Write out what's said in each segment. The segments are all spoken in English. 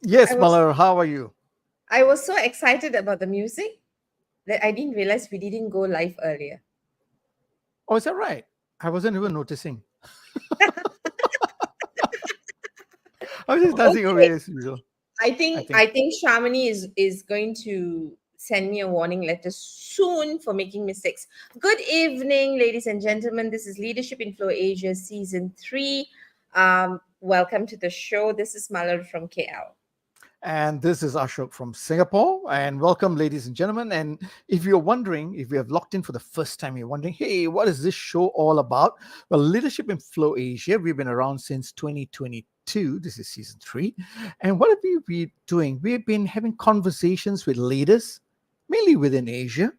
Yes, I was Malar, how are you? I was so excited about the music that I didn't realize we didn't go live earlier. Oh, is that right? I wasn't even noticing. I was just dancing away Okay, as usual, I I think think. I think Shamini is going to send me a warning letter soon for making mistakes. Good evening, ladies and gentlemen. This is Leadership in Flow Asia Season 3. Welcome to the show. This is Malal from KL. And this is Ashok from Singapore. And welcome, ladies and gentlemen. And if you're wondering, if you have logged in for the first time, you're wondering, hey, what is this show all about? Well, Leadership in Flow Asia, we've been around since 2022. This is season 3. And what have we been doing? We've been having conversations with leaders, mainly within Asia,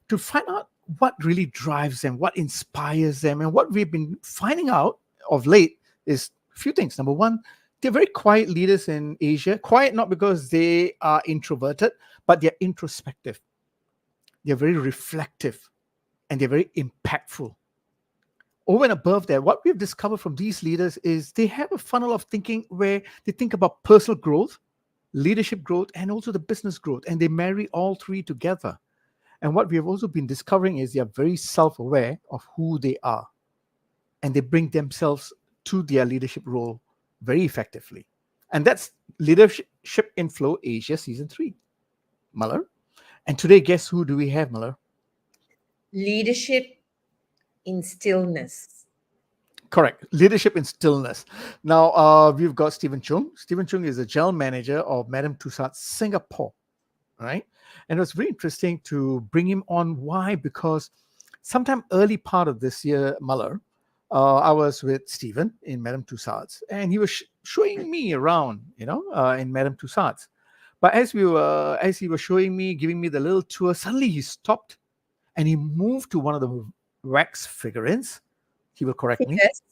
to find out what really drives them, what inspires them. And what we've been finding out of late is a few things. Number one, they're very quiet leaders in Asia. Quiet not because they are introverted, but they're introspective. They're very reflective and they're very impactful. Over and above that, what we've discovered from these leaders is they have a funnel of thinking where they think about personal growth, leadership growth, and also the business growth, and they marry all three together. And what we have also been discovering is they are very self aware of who they are and they bring themselves to their leadership role very effectively. And that's Leadership in Flow Asia Season 3. Muller. And today, guess who do we have, Muller? Leadership in stillness. Correct. Leadership in Stillness. Now, we've got Stephen Chung. Stephen Chung is the general manager of Madame Tussauds Singapore. Right? And it was very interesting to bring him on. Why? Because sometime early part of this year, Muller, I was with Stephen in Madame Tussauds, and he was showing me around, in Madame Tussauds. But as he was showing me, giving me the little tour, suddenly he stopped and he moved to one of the wax figurines. He will correct me. Figures.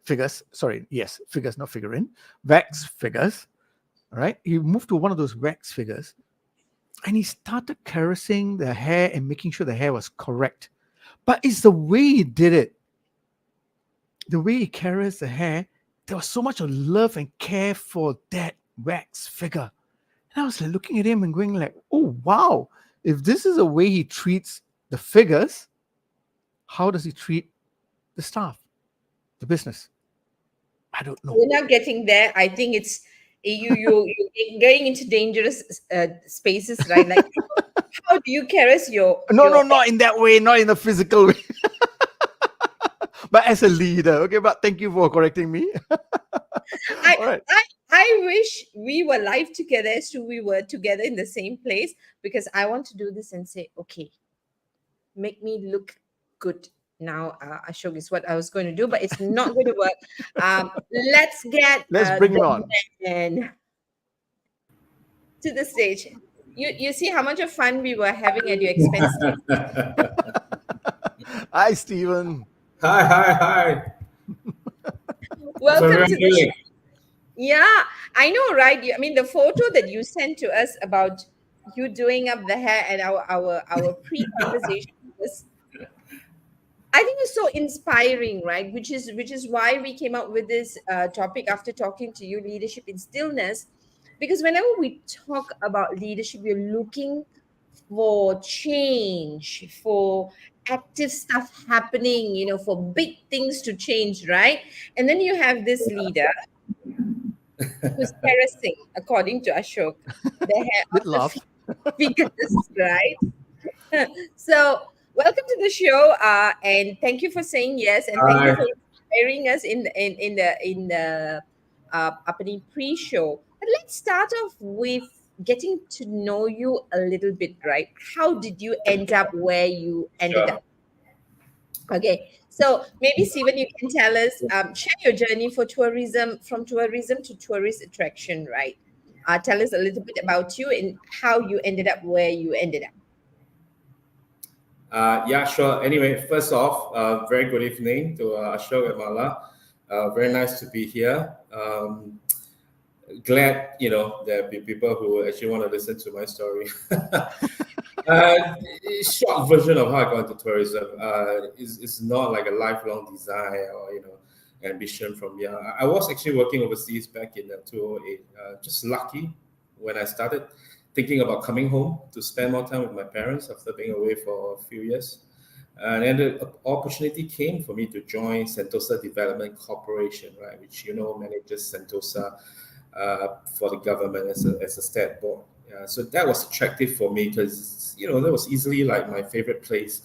Figures, sorry, yes, figures, not figurine, wax figures. All right, he moved to one of those wax figures and he started caressing the hair and making sure the hair was correct. But it's the way he did it, the way he caressed the hair. There was so much of love and care for that wax figure. And I was like looking at him and going like, oh wow, if this is the way he treats the figures, how does he treat the staff, the business? I don't know. We're not getting there. I think it's you're getting into dangerous spaces, right? Like how do you caress No, your no, not in that way, not in a physical way, but as a leader. Okay, but thank you for correcting me. I, All right. I wish we were live together as to we were together in the same place because I want to do this and say, okay, make me look good. Now, Ashok is what I was going to do, but it's not going to work. Let's get Let's bring him the on. man to the stage. You see how much of fun we were having at your expense. Hi, Stephen. Hi, hi, hi. How's Welcome everyone to the doing? Yeah, I know, right? I mean, the photo that you sent to us about you doing up the hair and our pre-conversation was, I think, it's so inspiring, right? Which is why we came up with this topic after talking to you, leadership in stillness, because whenever we talk about leadership, we're looking for change, for active stuff happening, for big things to change, right? And then you have this leader who's caressing, according to Ashok, the hair With of the love. figures, right? So, welcome to the show, and thank you for saying yes, and thank you for Hi. inspiring us in the opening pre-show. But let's start off with getting to know you a little bit, right? How did you end up where you ended Sure. up? Okay, so maybe Stephen, you can tell us, share your journey for tourism, from tourism to tourist attraction, right? Tell us a little bit about you and how you ended up where you ended up. Yeah, sure. Anyway, first off, very good evening to Ashok and Mala. Very nice to be here. Glad, there be people who actually want to listen to my story. Short version of how I got into tourism is not like a lifelong desire or ambition from young. I was actually working overseas back in 2008. Just lucky when I started thinking about coming home to spend more time with my parents after being away for a few years. And then the opportunity came for me to join Sentosa Development Corporation, right, which manages Sentosa for the government as a state board. So that was attractive for me because that was easily like my favorite place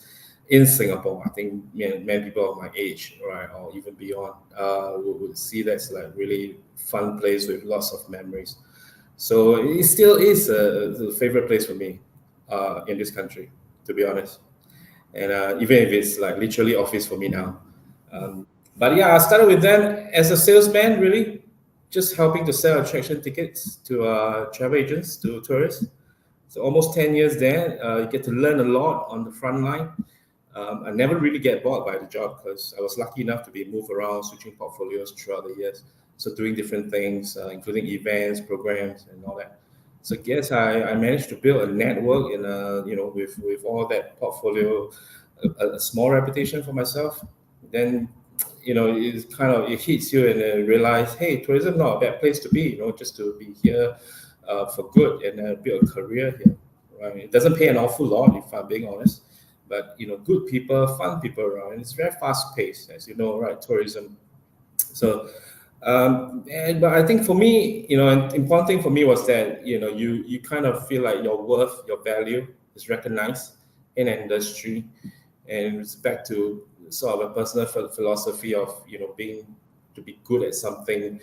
in Singapore. I think many people of my age, right, or even beyond, would see that's like really fun place with lots of memories. So it still is the favorite place for me in this country, to be honest. And even if it's like literally office for me now. But yeah, I started with them as a salesman, really, just helping to sell attraction tickets to travel agents, to tourists. So almost 10 years there, you get to learn a lot on the front line. I never really get bored by the job because I was lucky enough to be moved around, switching portfolios throughout the years. So doing different things, including events, programs, and all that. So yes, I managed to build a network and with all that portfolio, a small reputation for myself. Then it hits you and then realize, hey, tourism not a bad place to be. Just to be here for good and build a career here. Right? It doesn't pay an awful lot, if I'm being honest, but good people, fun people around. And it's very fast paced, as you know, right? Tourism. So. But I think for me, an important thing for me was that you kind of feel like your worth, your value is recognized in an industry, and it's back to sort of a personal philosophy of being to be good at something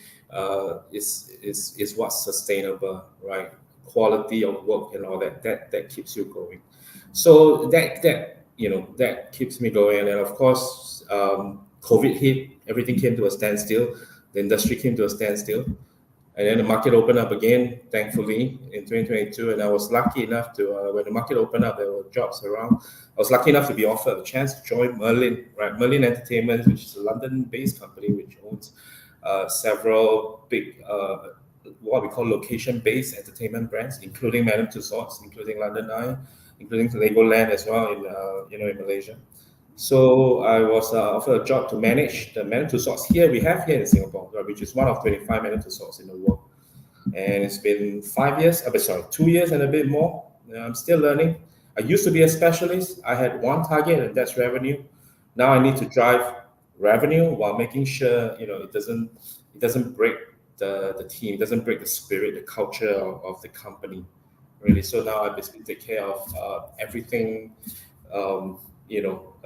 is what's sustainable, right? Quality of work and all that keeps you going. So that keeps me going, and of course, COVID hit, everything came to a standstill. The industry came to a standstill, and then the market opened up again, thankfully, in 2022. And I was lucky enough to, when the market opened up, there were jobs around. I was lucky enough to be offered a chance to join Merlin, right? Merlin Entertainment, which is a London-based company which owns several big, what we call location-based entertainment brands, including Madame Tussauds, including London Eye, including Legoland as well in Malaysia. So I was offered a job to manage the Madame Tussauds here in Singapore, which is one of 25 Madame Tussauds in the world. And it's been 2 years and a bit more. I'm still learning. I used to be a specialist. I had one target, and that's revenue. Now I need to drive revenue while making sure it doesn't break the team, doesn't break the spirit, the culture of the company, really. So now I basically take care of everything.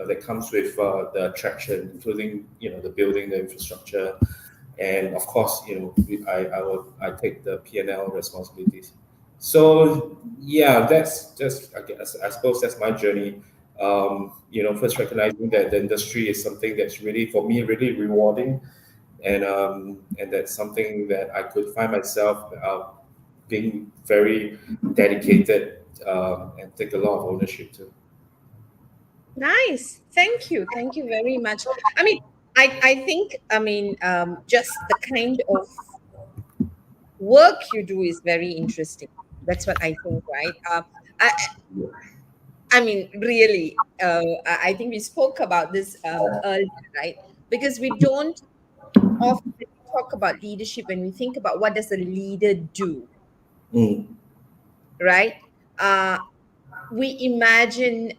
That comes with the attraction, including the building, the infrastructure, and of course I take the P&L responsibilities. So yeah, that's just I suppose that's my journey. First recognizing that the industry is something that's really for me really rewarding, and that's something that I could find myself being very dedicated and take a lot of ownership to. Nice. Thank you. Thank you very much. I mean, I think, just the kind of work you do is very interesting. That's what I think, right? I, I mean, really, I think we spoke about this earlier, right? Because we don't often talk about leadership when we think about what does a leader do, Mm. right? Uh, we imagine,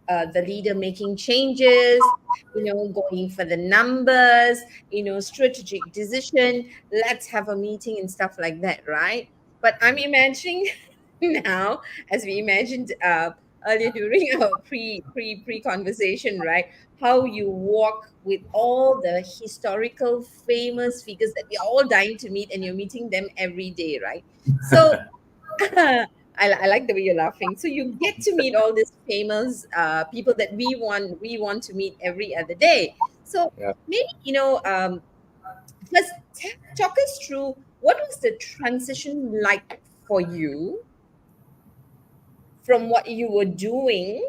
the leader making changes, going for the numbers, strategic decision, let's have a meeting and stuff like that, right? But I'm imagining now, as we imagined earlier during our pre conversation, right? How you walk with all the historical famous figures that we are all dying to meet, and you're meeting them every day, right? So I like the way you're laughing. So you get to meet all these famous people that we want to meet every other day. So Yeah. maybe first talk us through what was the transition like for you from what you were doing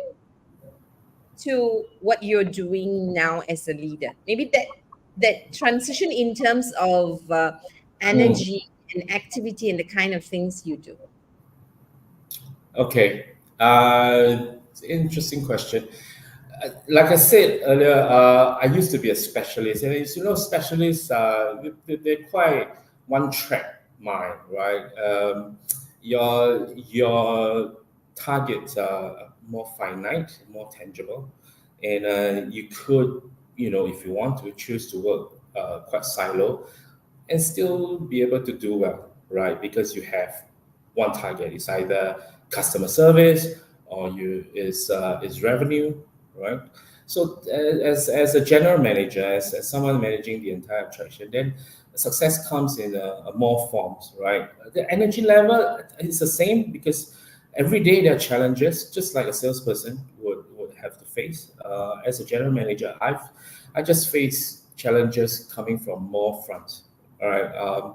to what you're doing now as a leader. Maybe that transition in terms of Mm. energy and activity and the kind of things you do. Okay. Interesting question. like I said earlier, I used to be a specialist, and specialists, they're quite one track mind, right? Your targets are more finite, more tangible, and you could, if you want to, choose to work quite silo and still be able to do well, right? Because you have one target. It's either customer service or is revenue, right? So as a general manager, as someone managing the entire attraction, then success comes in more forms, right? The energy level is the same because every day there are challenges, just like a salesperson would have to face. As a general manager, I just face challenges coming from more fronts. All right.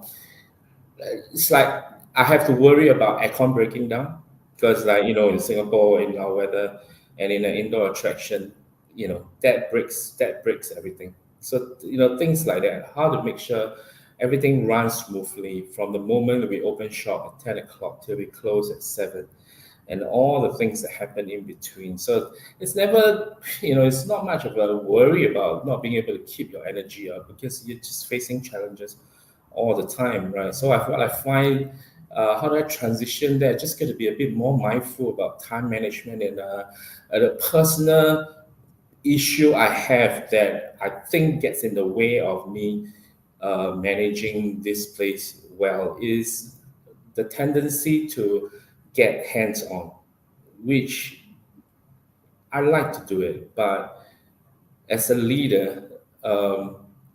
It's like I have to worry about aircon breaking down because, like in Singapore, in our weather, and in an indoor attraction, that breaks everything. So things like that. How to make sure everything runs smoothly from the moment we open shop at 10 o'clock till we close at 7, and all the things that happen in between. So it's never, it's not much of a worry about not being able to keep your energy up because you're just facing challenges all the time, right? So what I find, how do I transition there? Just got to be a bit more mindful about time management and the personal issue I have that I think gets in the way of me managing this place well is the tendency to get hands on, which I like to do it, but as a leader,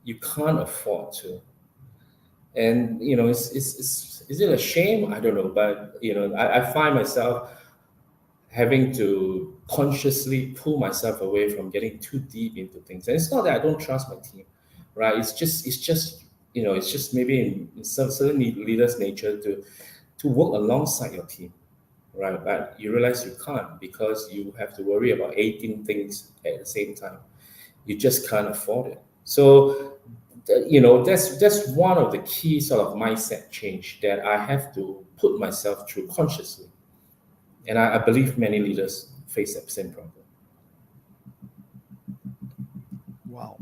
you can't afford to. And is it a shame? I don't know, but I find myself having to consciously pull myself away from getting too deep into things. And it's not that I don't trust my team, right? It's just maybe in some certain leaders' nature to work alongside your team, right? But you realize you can't because you have to worry about 18 things at the same time. You just can't afford it. So, that's one of the key sort of mindset change that I have to put myself through consciously. And I believe many leaders face that same problem. Wow.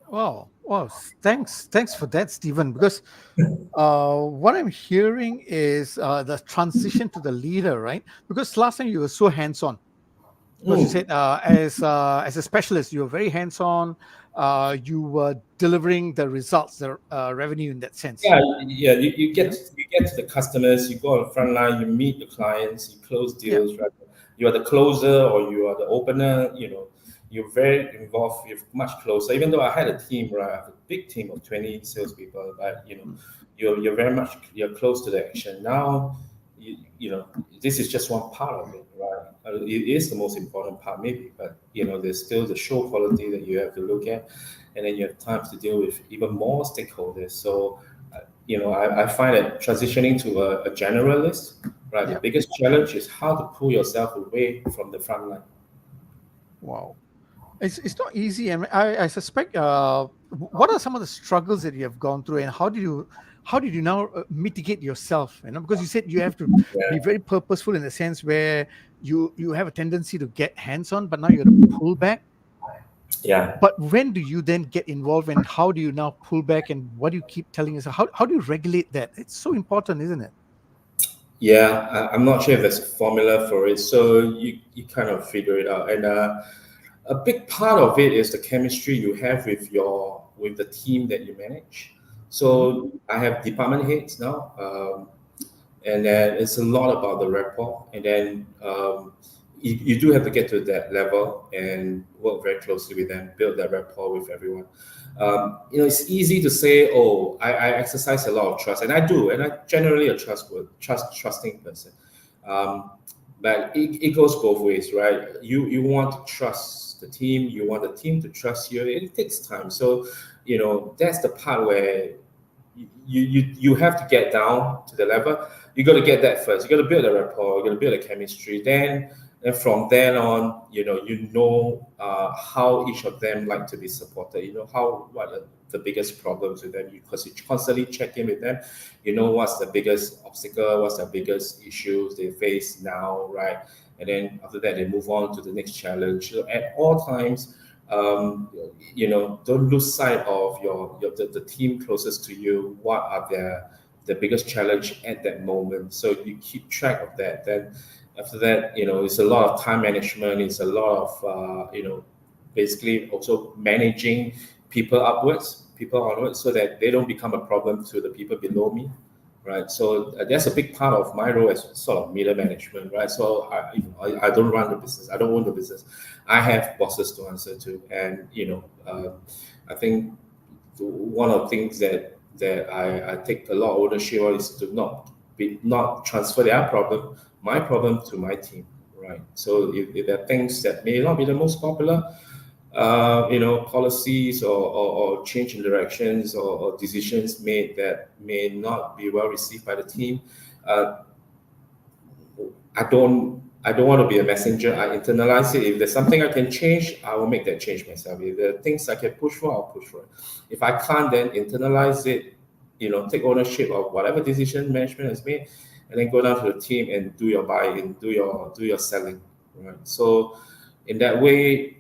Wow. Thanks for that, Stephen. Because what I'm hearing is the transition to the leader, right? Because last time you were so hands-on. Because you Mm. said as a specialist, you were very hands-on. You were delivering the results, the revenue in that sense. Yeah. You Yeah. get to the customers, you go on the front line, you meet the clients, you close Yeah. deals, right? You are the closer or you are the opener. You're very involved. You're much closer. Even though I had a team, right? I have a big team of 20 salespeople, but Mm. you're very much you're close to the action. Now, this is just one part of it, right? It is the most important part, maybe, but there's still the show quality that you have to look at, and then you have times to deal with even more stakeholders. So, I find that transitioning to a generalist, right? The Yeah. biggest challenge is how to pull yourself away from the front line. Wow. It's not easy. I suspect. What are some of the struggles that you have gone through, and how did you now mitigate yourself? Because you said you have to be Yeah, very purposeful in the sense where you have a tendency to get hands on, but now you have to pull back. yeah, But when do you then get involved, and how do you now pull back, and what do you keep telling yourself? How do you regulate that? It's so important, isn't it? yeah. I'm not sure if there's a formula for it, so you kind of figure it out. And a big part of it is the chemistry you have with the team that you manage. Hmm. So I have department heads now, and then it's a lot about the rapport. And then you do have to get to that level and work very closely with them, build that rapport with everyone. It's easy to say, oh, I exercise a lot of trust, and I do, and I generally a trusting person. Um, but it goes both ways, right? You want to trust the team, you want the team to trust you. It takes time. So, that's the part where you have to get down to the level. You got to get that first. You got to build a rapport. You got to build a chemistry. Then, and from then on, how each of them like to be supported. You know how what are the biggest problems with them. Because you constantly check in with them. You know what's the biggest obstacle, what's the biggest issues they face now, right? and then after that they move on to the next challenge. So at all times, don't lose sight of the team closest to you. What are the biggest challenge at that moment? So you keep track of that. Then after that, it's a lot of time management. It's a lot of basically also managing people onwards, so that they don't become a problem to the people below me, right? So that's a big part of my role as sort of middle management, right? So I don't run the business. I don't own the business. I have bosses to answer to, and I think one of the things that I take a lot of ownership of is to not transfer my problem to my team, right? So if there are things that may not be the most popular, policies or change in directions or decisions made that may not be well received by the team. I don't want to be a messenger. I internalize it. If there's something I can change, I will make that change myself. If there are things I can push for, I'll push for it. If I can't, then internalize it, take ownership of whatever decision management has made, and then go down to the team and do your buy-in, do your selling, right? So in that way,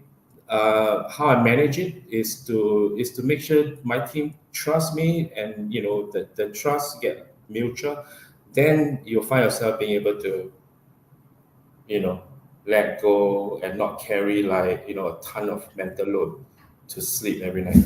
how I manage it is to make sure my team trusts me, and the trust get mutual. Then you'll find yourself being able to let go and not carry a ton of mental load to sleep every night.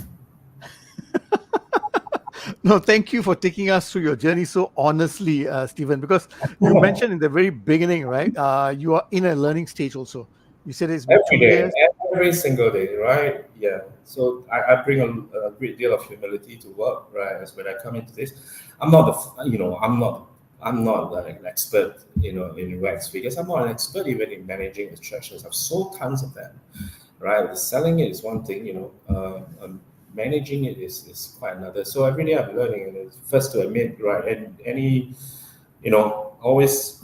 No, thank you for taking us through your journey so honestly, Stephen, because you mentioned in the very beginning, right? You are in a learning stage also. You said it's been Every 2 day, years. every single day, right? Yeah. So I bring a great deal of humility to work, right? As when I come into this, I'm not like an expert, in wax figures. I'm not an expert even in managing attractions. I've sold tons of them, right? Selling it is one thing, managing it is quite another. So every day I'm learning, and it's first to admit, right? And always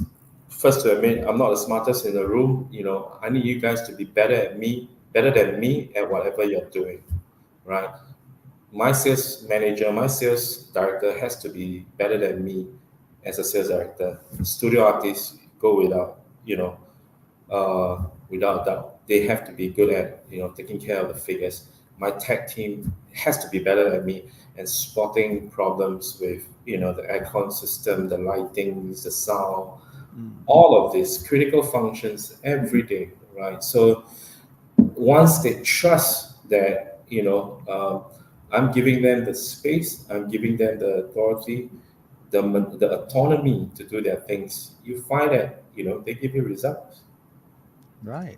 first to admit I'm not the smartest in the room. I need you guys to be better than me at whatever you're doing, right? My sales manager, my sales director has to be better than me as a sales director. Studio artists go without doubt. They have to be good at taking care of the figures. My tech team has to be better than me and spotting problems with the aircon system, the lighting, the sound, all of these critical functions every day, right? So once they trust that I'm giving them the space, I'm giving them the authority, the autonomy to do their things, you find that they give you results. Right,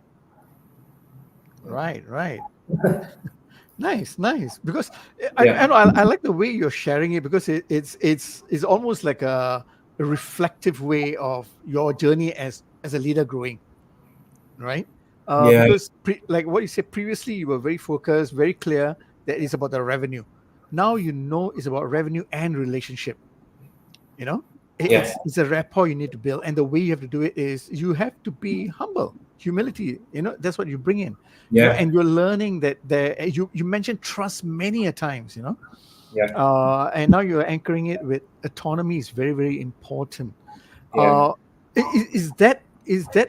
right. Nice. Because I Yeah, know I like the way you're sharing it, because it's almost like a reflective way of your journey as a leader growing, right? yeah, Because like what you said previously, you were very focused, very clear that it's about the revenue. Now it's about revenue and relationship. You know, yeah, it's a rapport you need to build, and the way you have to do it is you have to be humble, humility. That's what you bring in. yeah, And you're learning that you mentioned trust many a times. yeah, And now you're anchoring it with autonomy is very, very important. yeah. uh is that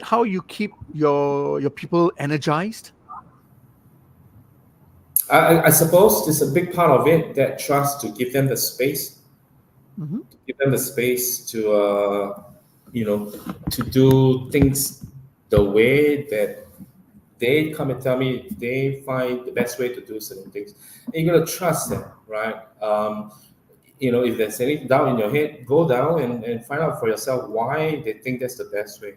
how you keep your people energized? I suppose it's a big part of it, that trust, to give them the space, Hmm. to to do things the way that they come and tell me they find the best way to do certain things. And you got to trust them, right? If there's any doubt in your head, go down and find out for yourself why they think that's the best way.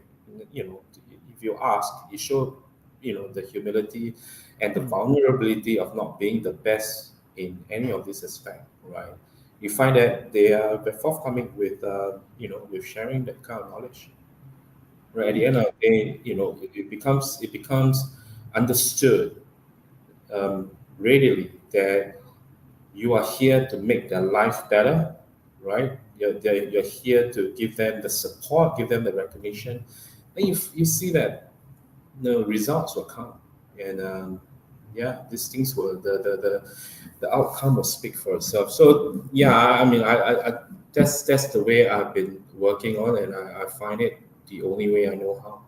If you ask, you show the humility and the vulnerability of not being the best in any of this aspect, right? You find that they are very forthcoming with with sharing that kind of knowledge. Right, at the end of the day, it becomes understood, readily, that you are here to make their life better, right? You're here to give them the support, give them the recognition, and you see that the results will come, and yeah, these things will the outcome will speak for itself. So yeah, I mean, that's the way I've been working on, and I find it the only way I know how.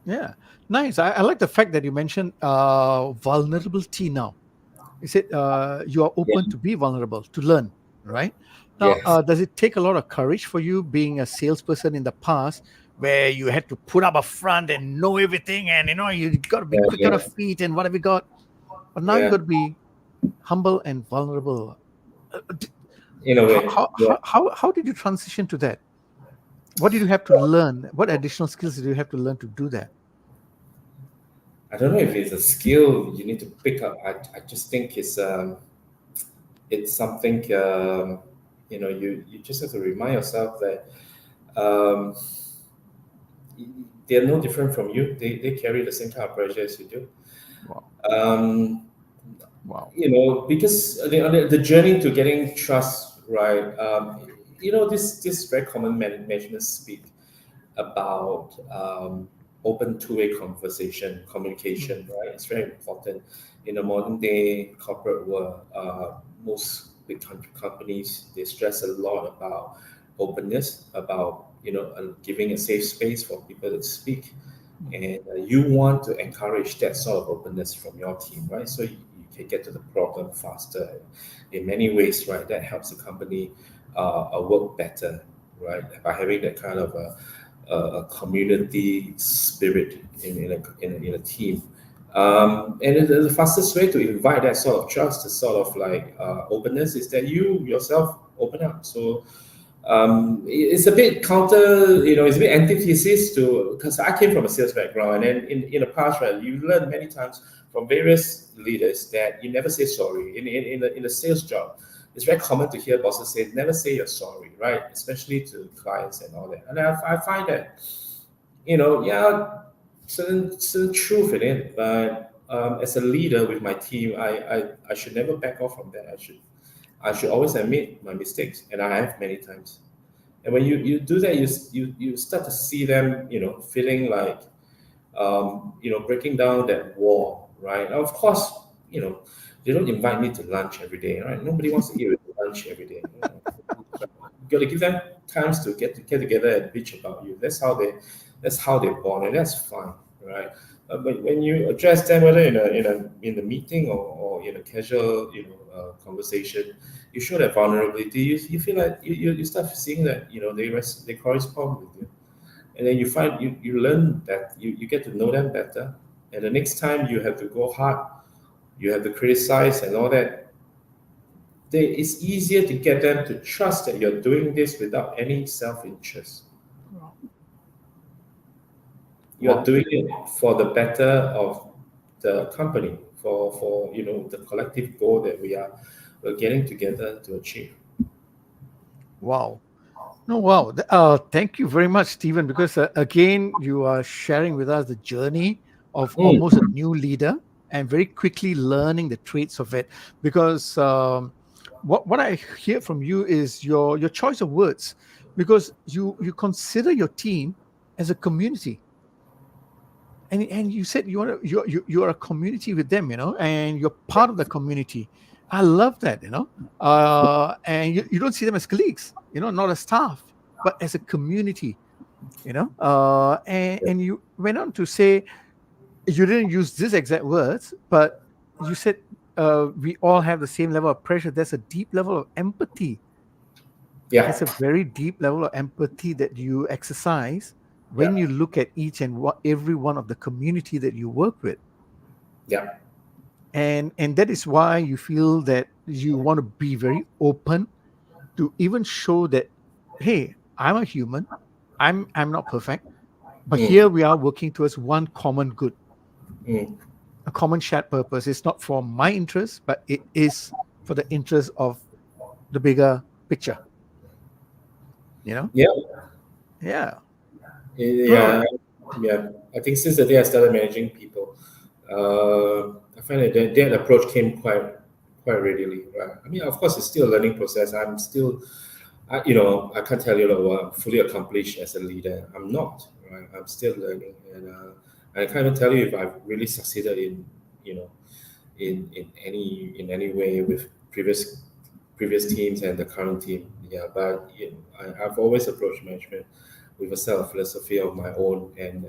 Yeah, nice. I like the fact that you mentioned vulnerability now. You said you are Yeah. open to be vulnerable, to learn, right? Now, Yes. does it take a lot of courage for you being a salesperson in the past where you had to put up a front and know everything and, you got to be Yeah. quick on Yeah. the feet and whatever you got? But now you Yeah. got to be humble and vulnerable. In a How, way. how, Yeah. how, how, how did you transition to that? What did you have to learn? What additional skills did you have to learn to do that? I don't know if it's a skill you need to pick up. I just think it's something you just have to remind yourself that um, they're no different from you. They carry the same kind of pressure as you do. Wow. Um, Wow. because the journey to getting trust, right? This very common management speak about open two-way conversation, Mm, communication, right? It's very important in the modern day corporate world. Most big companies, they stress a lot about openness, about giving a safe space for people to speak, mm, and you want to encourage that sort of openness from your team, right? So you can get to the problem faster. In many ways, right, that helps the company work better, right, by having that kind of a community spirit in a team. And the fastest way to invite that sort of trust, the sort of like openness, is that you yourself open up. So it's a bit counter, it's a bit antithesis to, because I came from a sales background, and then in the past, right, you learn many times from various leaders that you never say sorry. In the sales job, it's very common to hear bosses say, never say you're sorry, right? Especially to clients and all that. And I find that, yeah, certain truth in it, but as a leader with my team, I should never back off from that. I should always admit my mistakes, and I have many times. And when you do that, you start to see them, feeling like, breaking down that wall, right? Now, of course, you know, they don't invite me to lunch every day, right? Nobody wants to eat with lunch every day. You got to give them times to get together and bitch about you. That's how they're born, and that's fine, right? But when you address them, whether in a meeting or in a casual conversation, you show that vulnerability. You feel like you start seeing that they correspond with you, and then you find you learn that you get to know them better, and the next time you have to go hard, you have to criticize and all that, it's easier to get them to trust that you're doing this without any self-interest. wow. You're Wow. doing it for the better of the company, for the collective goal that we're getting together to achieve. Wow. No, wow. Thank you very much, Stephen, because again, you are sharing with us the journey of almost a Mm. new leader and very quickly learning the traits of it. Because what I hear from you is your choice of words, because you consider your team as a community, and you said you're a community with them, and you're part of the community. I love that, and you don't see them as colleagues, not as staff, but as a community, and you went on to say you didn't use these exact words, but you said we all have the same level of pressure. There's a deep level of empathy. Yeah, There's a very deep level of empathy that you exercise when yeah, you look at each and every one of the community that you work with, yeah, and that is why you feel that you want to be very open to even show that, hey, I'm a human, I'm not perfect, but here mm, we are working towards one common good, mm. a common shared purpose. It's not for my interest, but it is for the interest of the bigger picture, you know Yeah, yeah. Well, yeah, yeah. I think since the day I started managing people, I find that approach came quite readily. Right. I mean, of course, it's still a learning process. I can't tell you that I'm fully accomplished as a leader. I'm not. Right. I'm still learning, and I can't even tell you if I've really succeeded you know, in any way with previous teams and the current team. Yeah, but I've always approached management with a set of philosophy of my own, and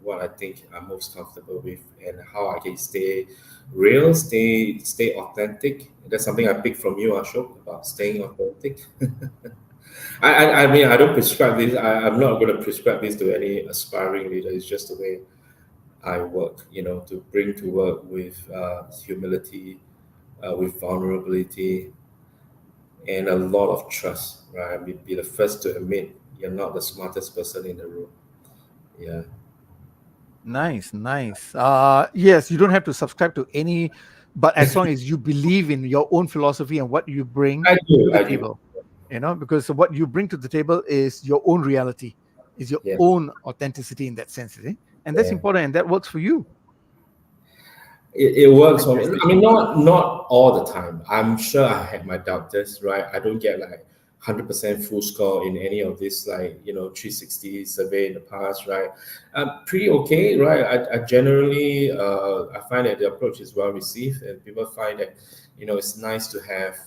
what I think I'm most comfortable with, and how I can stay real, stay authentic. That's something I picked from you, Ashok, about staying authentic. I mean, I don't prescribe this. I'm not going to prescribe this to any aspiring leader. It's just the way I work, to bring to work with humility, with vulnerability, and a lot of trust, right? Be the first to admit you're not the smartest person in the room. Yeah, Nice, nice. Yes, you don't have to subscribe to any, but as long as you believe in your own philosophy and what you bring I to do. the I do. table, because what you bring to the table is your own reality, is your Yeah, own authenticity in that sense, and that's yeah. important, and that works for you. It works for me. Fantastic. I mean, not all the time. I'm sure I had my doubters, right? I don't get like 100% full score in any of this, like 360 survey in the past, right? I'm pretty okay, right? I generally I find that the approach is well received, and people find that it's nice to have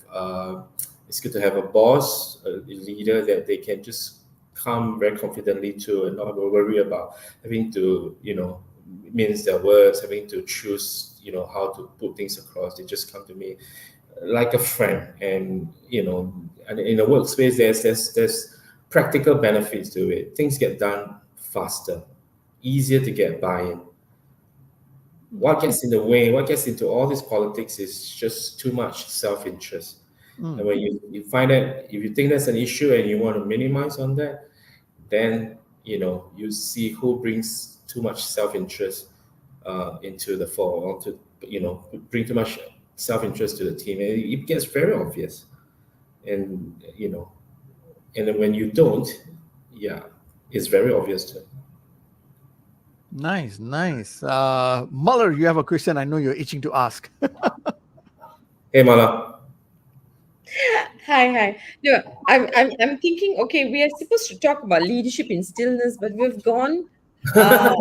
it's good to have a boss, a leader that they can just come very confidently to, and not worry about having to mince their words, having to choose, how to put things across. They just come to me like a friend, and in the workspace, there's practical benefits to it. Things get done faster, easier to get buy-in. What gets in the way, what gets into all this politics is just too much self-interest. And Mm. when you find that, if you think that's an issue and you want to minimize on that, then you see who brings too much self-interest into the fore, or to bring too much self-interest to the team, and it gets very obvious. And and then when you don't, yeah, it's very obvious too. Nice, nice. Muller, you have a question I know you're itching to ask. Hey, Mala. Hi, hi. No, I'm thinking. Okay, we are supposed to talk about leadership in stillness, but we've gone uh,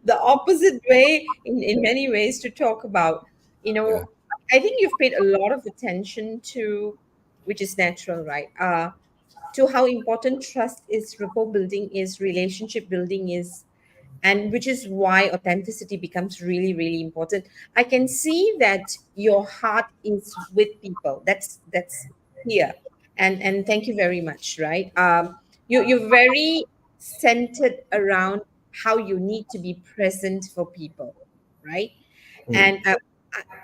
the opposite way in many ways to talk about. You Yeah. know, I think you've paid a lot of attention to, which is natural, right? To how important trust is, rapport building is, relationship building is, and which is why authenticity becomes really, really important. I can see that your heart is with people. That's here, and thank you very much. Right, you're very centered around how you need to be present for people, right? Hmm.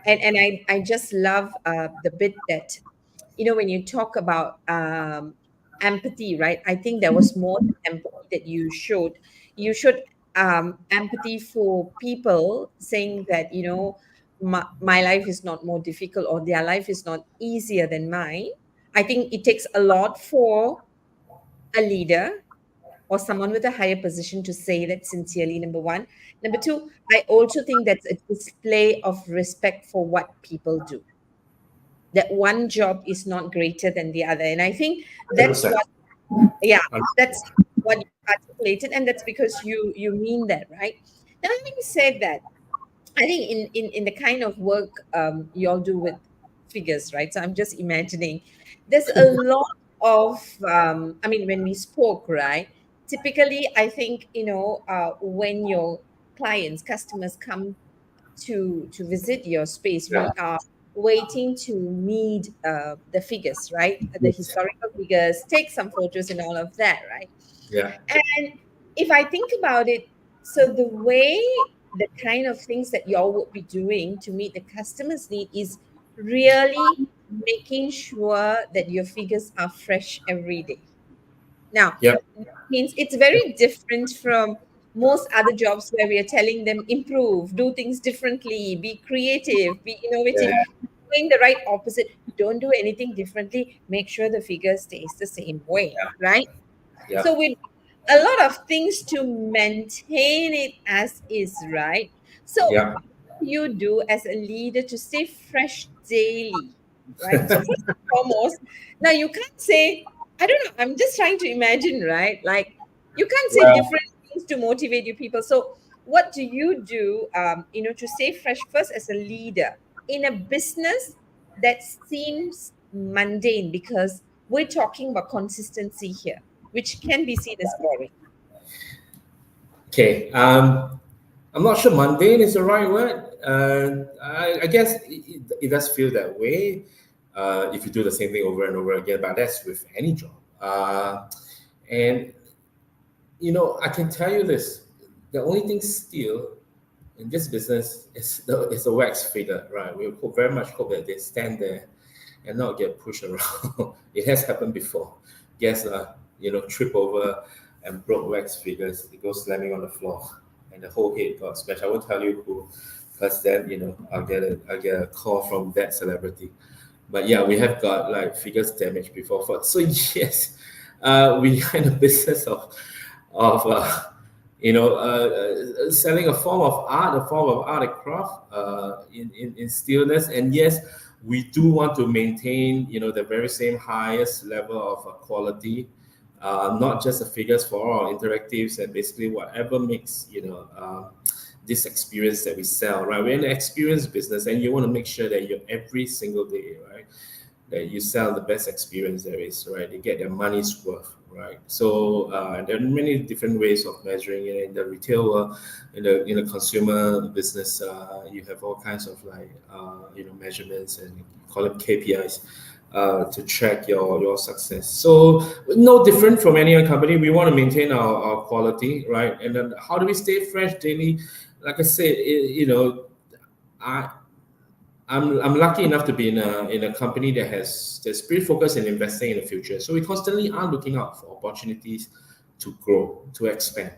And I just love the bit that when you talk about empathy, right? I think there was more than empathy that you showed. You showed empathy for people, saying that my life is not more difficult, or their life is not easier than mine. I think it takes a lot for a leader or someone with a higher position to say that sincerely. Number one. Number two, I also think that's a display of respect for what people do, that one job is not greater than the other. And I think that's 100%. what, yeah, that's what you articulated, and that's because you mean that, right? Now, having said that, I think in the kind of work you all do with figures, right? So I'm just imagining there's a lot of I mean, when we spoke, right? Typically, I think when your clients, customers come to visit your space, Yeah. we are waiting to meet the figures, right? The Yes. historical figures, take some photos and all of that, right? Yeah. And if I think about it, so the way, the kind of things that y'all would be doing to meet the customer's need is really making sure that your figures are fresh every day. Now, Yeah. means it's very different from most other jobs where we are telling them improve, do things differently, be creative, be innovative. Yeah. Doing the right opposite, don't do anything differently, make sure the figure stays the same way, right? Yeah. So with a lot of things to maintain it as is, right? So Yeah. what do you do as a leader to stay fresh daily, right? So first and foremost, now you can't say, I don't know, I'm just trying to imagine, right? Like you can't say Well, different things to motivate you people. So what do you do, to stay fresh first as a leader in a business that seems mundane? Because we're talking about consistency here, which can be seen as boring. Okay. I'm not sure mundane is the right word. I guess it does feel that way if you do the same thing over and over again, but that's with any job. And, I can tell you this, the only thing still in this business is the wax figure, right? We very much hope that they stand there and not get pushed around. It has happened before. Guests, trip over and broke wax figures. It goes slamming on the floor, and the whole head got smashed. I won't tell you who, because then I'll get a call from that celebrity. But yeah, we have got like figures damaged before. So yes, we are in the business of selling a form of art and craft in stillness. And yes, we do want to maintain the very same highest level of quality, not just the figures for our interactives and basically whatever makes this experience that we sell, right? We're in the experience business, and you want to make sure that you every single day, right, that you sell the best experience there is, right? You get their money's worth, right? So there are many different ways of measuring it in the retail world, in the consumer business. You have all kinds of measurements, and you call it KPIs. To track your success. So no different from any other company. We want to maintain our quality, right? And then how do we stay fresh daily? Like I said, I'm lucky enough to be in a company that's pretty focused in investing in the future. So we constantly are looking out for opportunities to grow, to expand.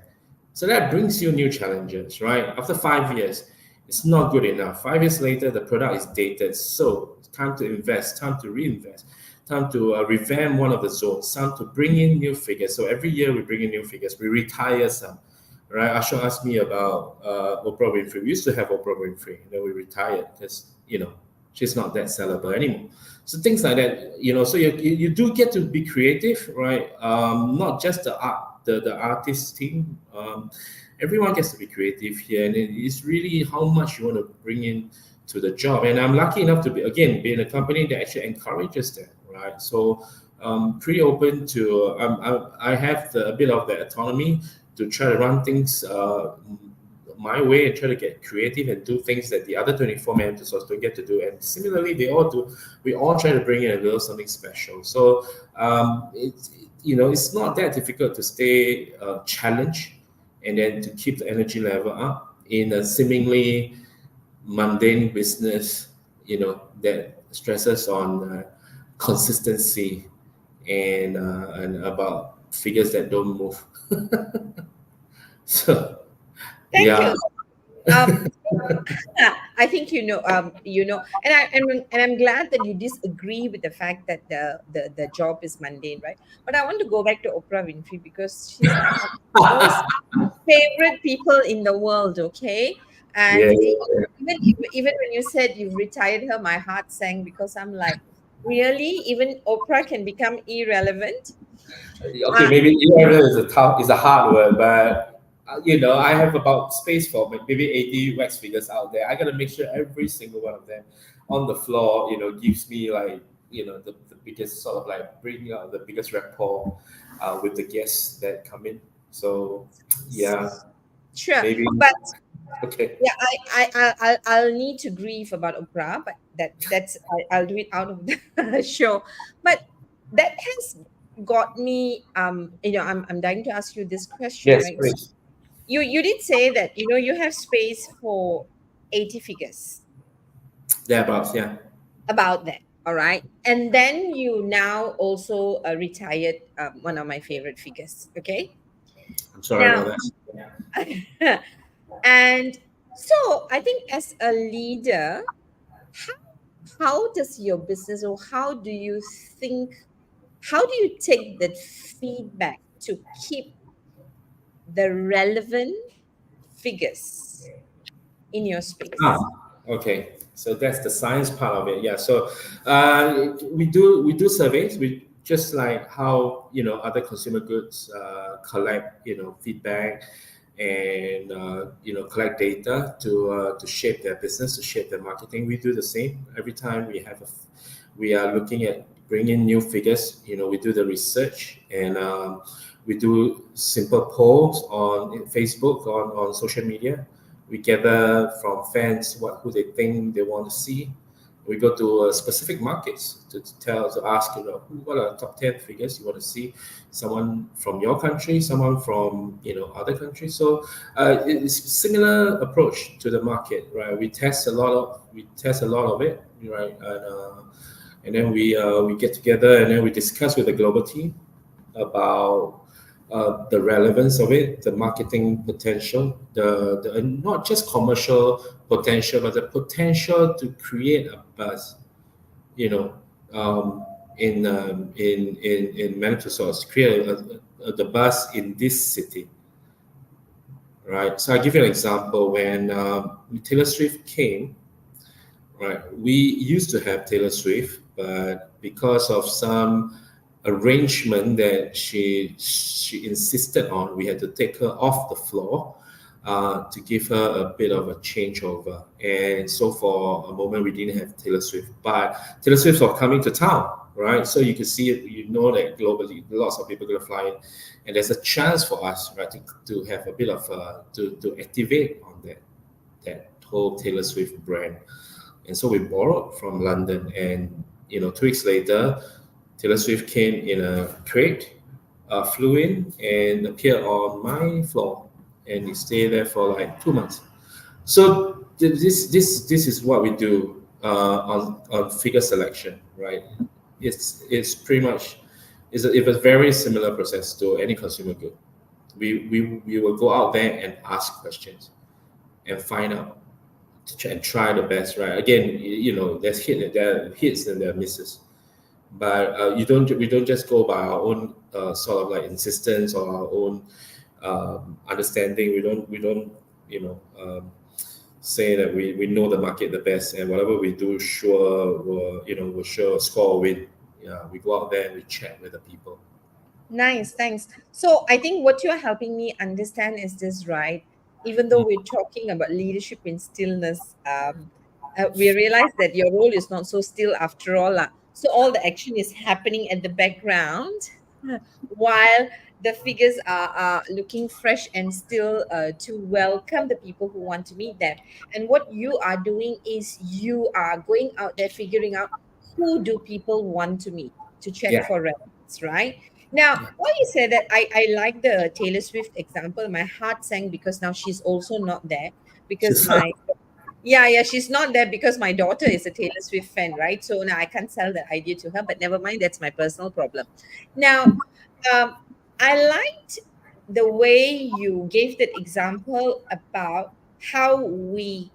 So that brings you new challenges, right? After 5 years, it's not good enough. 5 years later, the product is dated. So it's time to invest, time to reinvest, time to revamp one of the zones, time to bring in new figures. So every year we bring in new figures. We retire some, right? Asha asked me about Oprah Winfrey. We used to have Oprah Winfrey, and then we retired because, she's not that sellable anymore. So things like that, so you do get to be creative, right? Not just the artist team. Everyone gets to be creative here, and it's really how much you want to bring in to the job. And I'm lucky enough to be in a company that actually encourages that, right? So pretty open to, I have a bit of the autonomy to try to run things my way and try to get creative and do things that the other 24 Madame Tussauds don't get to do. And similarly, they all do. We all try to bring in a little something special. So it's not that difficult to stay challenged and then to keep the energy level up in a seemingly mundane business, that stresses on consistency and about figures that don't move. So, Thank yeah. you. I think and I'm glad that you disagree with the fact that the job is mundane, right? But I want to go back to Oprah Winfrey because she's one of the most favorite people in the world. Okay, and Yeah. even when you said you've retired her, my heart sank because I'm like, really, even Oprah can become irrelevant. Okay, maybe irrelevant is a hard word, but I have about space for maybe 80 wax figures out there. I gotta make sure every single one of them on the floor, gives me like the biggest sort of like bringing out the biggest rapport with the guests that come in. So yeah, Sure, maybe but okay. yeah, I'll need to grieve about Oprah, but I'll do it out of the show. But that has got me. I'm dying to ask you this question, Yes, right? So please. you did say that you have space for 80 figures, Thereabouts, yeah. about that. All right, and then you now also retired one of my favorite figures. Okay, I'm sorry now. about that. And so I think as a leader, how does your business, or how do you think, how do you take that feedback to keep the relevant figures in your Ah, space? okay. So that's the science part of it. Yeah. So we do surveys. We just like how other consumer goods collect feedback and collect data to shape their business, to shape their marketing. We do the same every time we are looking at bring in new figures. We do the research, and we do simple polls on Facebook, on social media. We gather from fans who they think they want to see. We go to specific markets to ask, what are the top 10 figures you want to see? Someone from your country, someone from other countries. So it's a similar approach to the market, right? We test a lot of it, right? And then we get together, and then we discuss with the global team about the relevance of it, the marketing potential, the not just commercial potential, but the potential to create a buzz, in Madame Tussauds, create the buzz in this city, right? So I'll give you an example. When Taylor Swift came, right, we used to have Taylor Swift, but because of some arrangement that she insisted on, we had to take her off the floor to give her a bit of a changeover. And so for a moment, we didn't have Taylor Swift, but Taylor Swift was coming to town, right? So you can see it, that globally, lots of people are going to fly in, and there's a chance for us, right, to have a bit of to activate on that whole Taylor Swift brand. And so we borrowed from London, and 2 weeks later, Taylor Swift came in a crate, flew in, and appeared on my floor, and he stayed there for like 2 months. So this is what we do on figure selection, right? It's pretty much it's a very similar process to any consumer good. We will go out there and ask questions and find out and try the best, right? Again, there's hits and there are misses, but we don't just go by our own sort of like insistence or our own understanding. We don't say that we know the market the best, and whatever we do, we'll sure score a win. Yeah, we go out there and we chat with the people. Nice, thanks. So I think what you're helping me understand is this, right? Even though we're talking about leadership in stillness, we realize that your role is not so still after all. So all the action is happening at the background while the figures are looking fresh and still to welcome the people who want to meet them. And what you are doing is you are going out there figuring out who do people want to meet to check Yeah. for relevance, right? Now, while you said that, I like the Taylor Swift example. My heart sank because now she's also not there because my yeah, she's not there because my daughter is a Taylor Swift fan, right? So now I can't sell that idea to her, but never mind, that's my personal problem. Now, um, I liked the way you gave that example about how we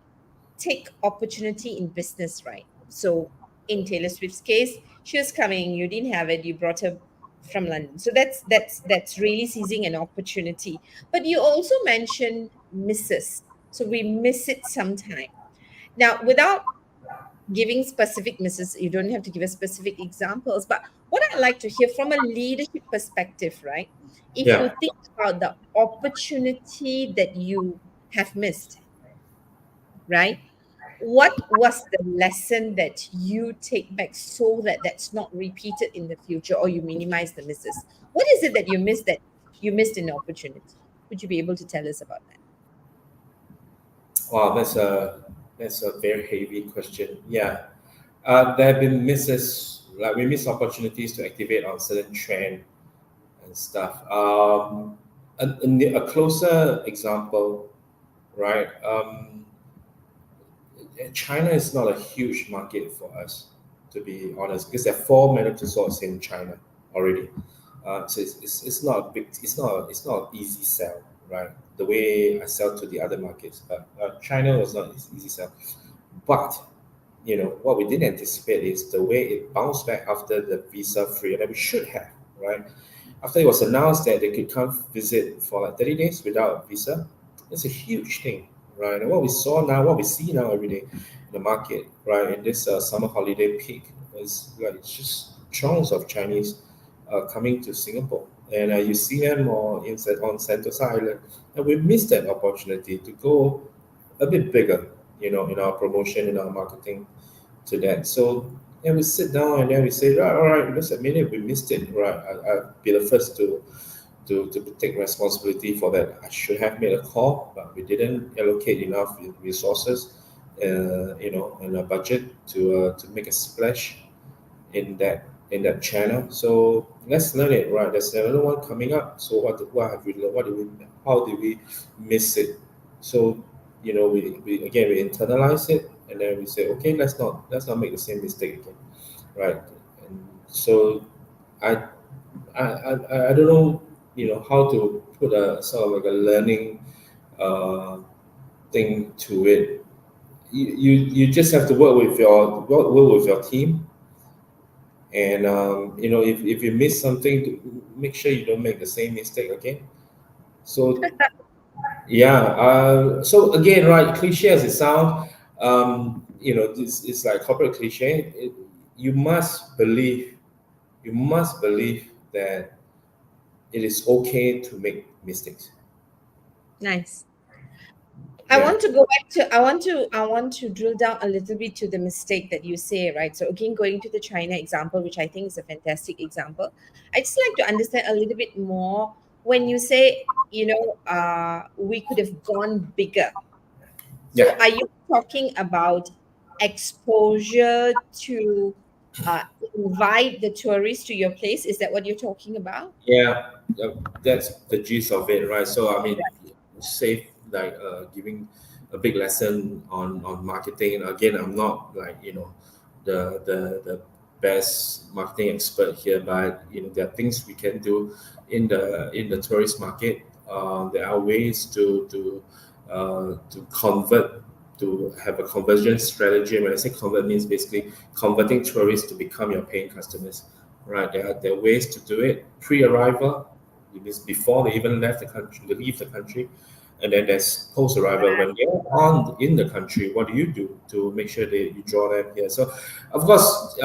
take opportunity in business, right? So in Taylor Swift's case, she was coming, you didn't have it, you brought her from London. So that's really seizing an opportunity. But you also mentioned misses. So we miss it sometime. Now, without giving specific misses, you don't have to give us specific examples. But what I'd like to hear from a leadership perspective, right? If you Yeah. think about the opportunity that you have missed, right? What was the lesson that you take back so that that's not repeated in the future, or you minimize the misses? What is it that you missed in the opportunity? Would you be able to tell us about that? Wow, that's a very heavy question. Yeah, there have been misses, like we miss opportunities to activate on certain trend and stuff. A closer example, right? China is not a huge market for us, to be honest, because there are 4 Madame Tussauds in China already. So it's not a big, it's not an easy sell, right? The way I sell to the other markets, but China was not easy sell. But what we didn't anticipate is the way it bounced back after the visa free, and we should have, right? After it was announced that they could come visit for like 30 days without a visa, it's a huge thing, right? And what we see now every day in the market, right? In this summer holiday peak, is like it's just chunks of Chinese coming to Singapore, and you see them on Sentosa Island, and we missed that opportunity to go a bit bigger, in our promotion, in our marketing to that. So And we sit down and then we say, right, all right, let's admit it, we missed it, right? I'll be the first to take responsibility for that. I should have made a call, but we didn't allocate enough resources, and a budget to make a splash in that channel. So let's learn it, right? There's another one coming up. So what have we learned? What did we? How did we miss it? So we internalize it, and then we say, okay, let's not make the same mistake again, right? And so I I don't know, how to put a sort of like a learning uh, thing to it. You just have to work with your team, and if you miss something, to make sure you don't make the same mistake again. So yeah, so again, right, cliche as it sounds, this is like corporate cliche. You must believe, you must believe that it is okay to make mistakes. Nice. I Yeah, want to go back to I want to drill down a little bit to the mistake that you say, right? So again, going to the China example, which I think is a fantastic example. I just like to understand a little bit more when you say, we could have gone bigger. So yeah, are you talking about exposure to uh, invite the tourists to your place? Is that what you're talking about? yeah. That's the gist of it, right? So I mean, save like giving a big lesson on marketing. Again, I'm not like the best marketing expert here, but there are things we can do in the tourist market. There are ways to convert, to have a conversion strategy. When I say convert, means basically converting tourists to become your paying customers, right? There are ways to do it pre-arrival. It means before they even left the country, they leave the country. And then there's post-arrival. When they're on in the country, what do you do to make sure that you draw them here? So, of course,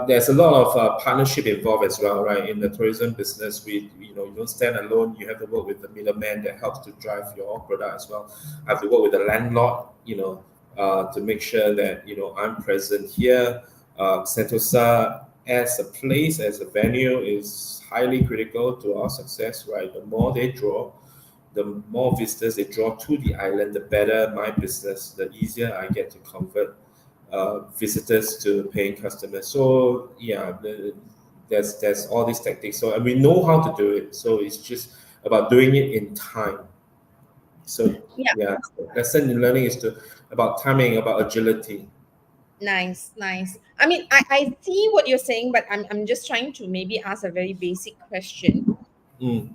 there's a lot of partnership involved as well, right? In the tourism business, you don't stand alone. You have to work with the middleman that helps to drive your product as well. I have to work with the landlord, to make sure that I'm present here. Sentosa as a place, as a venue, is highly critical to our success, right? The more they draw, the more visitors they draw to the island, the better my business, the easier I get to convert visitors to paying customers. So yeah, there's all these tactics. So and we know how to do it. So it's just about doing it in time. So Yeah. yeah, lesson in learning is about timing, about agility. Nice, nice. I mean, I see what you're saying, but I'm just trying to maybe ask a very basic question. Mm.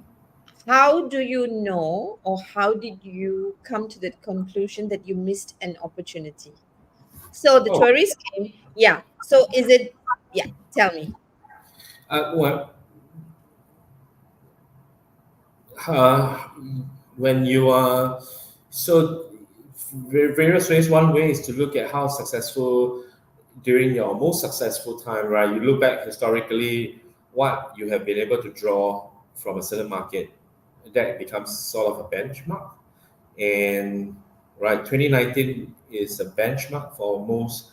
How do you know, or how did you come to the conclusion that you missed an opportunity? So the Oh, tourists came, yeah. So is it, yeah, tell me. well, uh, when you are so various ways. One way is to look at how successful during your most successful time, right? You look back historically, what you have been able to draw from a certain market, that becomes sort of a benchmark. And right, 2019 is a benchmark for most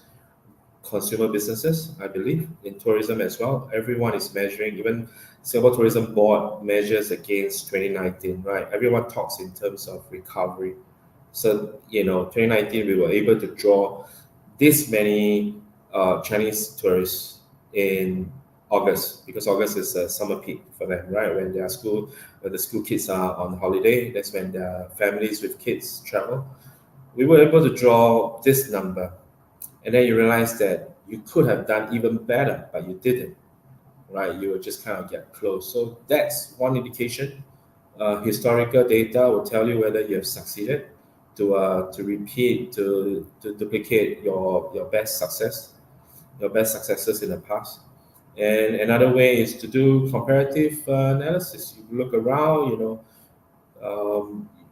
consumer businesses, I believe, in tourism as well. Everyone is measuring, even Singapore Tourism Board measures against 2019, right? Everyone talks in terms of recovery. So, 2019, we were able to draw this many Chinese tourists in August, because August is a summer peak for them, right? When the school kids are on holiday, that's when their families with kids travel. We were able to draw this number, and then you realize that you could have done even better, but you didn't, right? You were just kind of get close. So that's one indication. Historical data will tell you whether you have succeeded to repeat, to duplicate your best successes in the past. And another way is to do comparative analysis. You look around,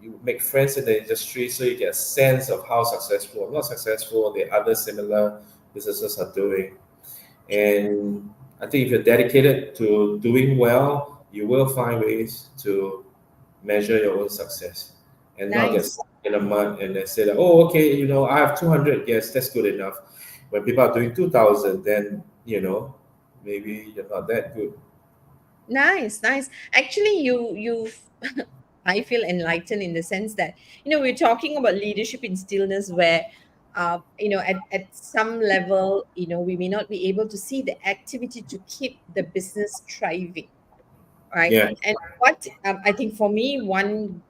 you make friends in the industry, so you get a sense of how successful or not successful the other similar businesses are doing. And I think if you're dedicated to doing well, you will find ways to measure your own success and not get Nice. stuck in a mud and then say that, oh, okay, I have 200. Yes, that's good enough. When people are doing 2,000, then you know, maybe you're not that good. Nice, nice. Actually, you've I feel enlightened in the sense that we're talking about leadership in stillness, where at some level, we may not be able to see the activity to keep the business thriving, right? Yeah. And what I think for me, one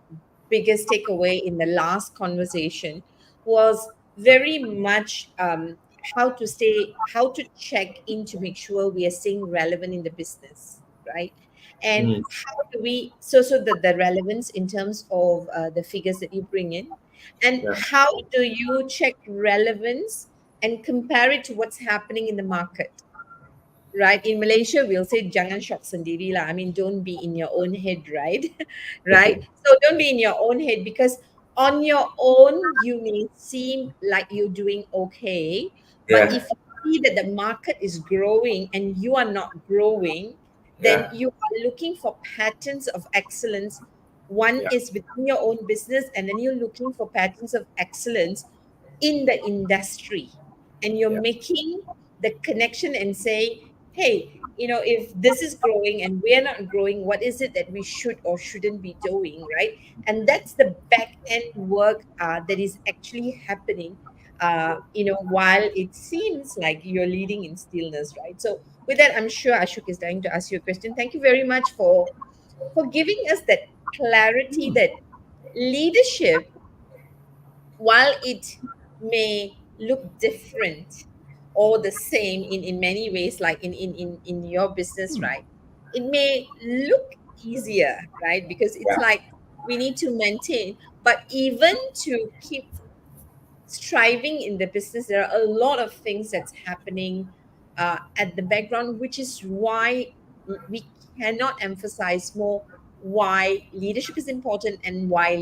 biggest takeaway in the last conversation was very much how to check in to make sure we are staying relevant in the business, right? And Mm, how do we so the relevance in terms of the figures that you bring in, and yeah. how do you check relevance and compare it to what's happening in the market, right? In Malaysia, we'll say jangan shock sendiri lah. I mean, don't be in your own head, right? Right? So don't be in your own head, because on your own, you may seem like you're doing okay. But Yeah. if you see that the market is growing and you are not growing, then Yeah. you are looking for patterns of excellence. One Yeah. is within your own business, and then you're looking for patterns of excellence in the industry. And you're Yeah. making the connection and say, hey, if this is growing and we're not growing, what is it that we should or shouldn't be doing, right? And that's the back end work that is actually happening, while it seems like you're leading in stillness, right? So with that, I'm sure Ashok is dying to ask you a question. Thank you very much for giving us that clarity that leadership, while it may look different or the same in many ways, like in your business, right? It may look easier, right? Because it's Yeah. like we need to maintain, but even to keep striving in the business, there are a lot of things that's happening at the background, which is why we cannot emphasize more why leadership is important and why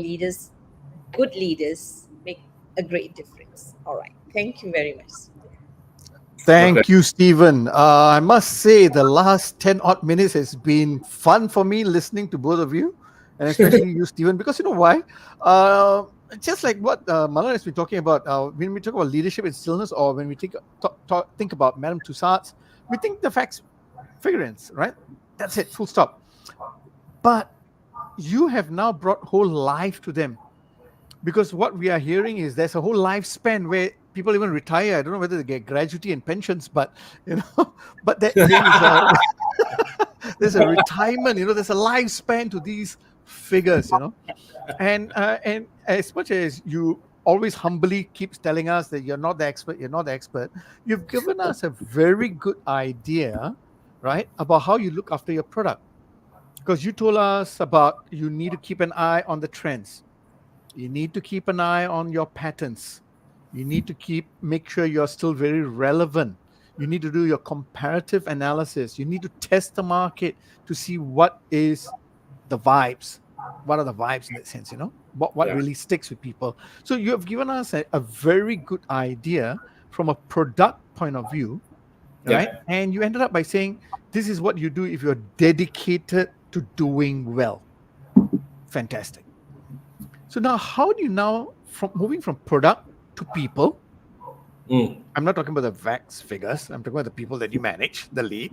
good leaders make a great difference. All right. Thank you very much. Okay. Thank you, Stephen. I must say, the last 10 odd minutes has been fun for me listening to both of you, and especially you, Stephen, because you know why? Uh, just like what Malan has been talking about, when we talk about leadership in stillness, or when we think about Madame Tussauds, we think the facts, figurines, right? That's it, full stop. But you have now brought whole life to them, because what we are hearing is there's a whole lifespan where people even retire. I don't know whether they get gratuity and pensions, but but there is a there's a retirement. There's a lifespan to these figures. And as much as you always humbly keeps telling us that you're not the expert, you've given us a very good idea, right, about how you look after your product. Because you told us about you need to keep an eye on the trends, you need to keep an eye on your patterns. You need to make sure you're still very relevant. You need to do your comparative analysis. You need to test the market to see what is the vibes. What are the vibes in that sense, what Yeah. really sticks with people. So you have given us a very good idea from a product point of view, right? Yeah. And you ended up by saying this is what you do if you're dedicated to doing well. Fantastic. So now, how do you now, from moving from product to people? Mm, I'm not talking about the VAX figures. I'm talking about the people that you manage, the lead.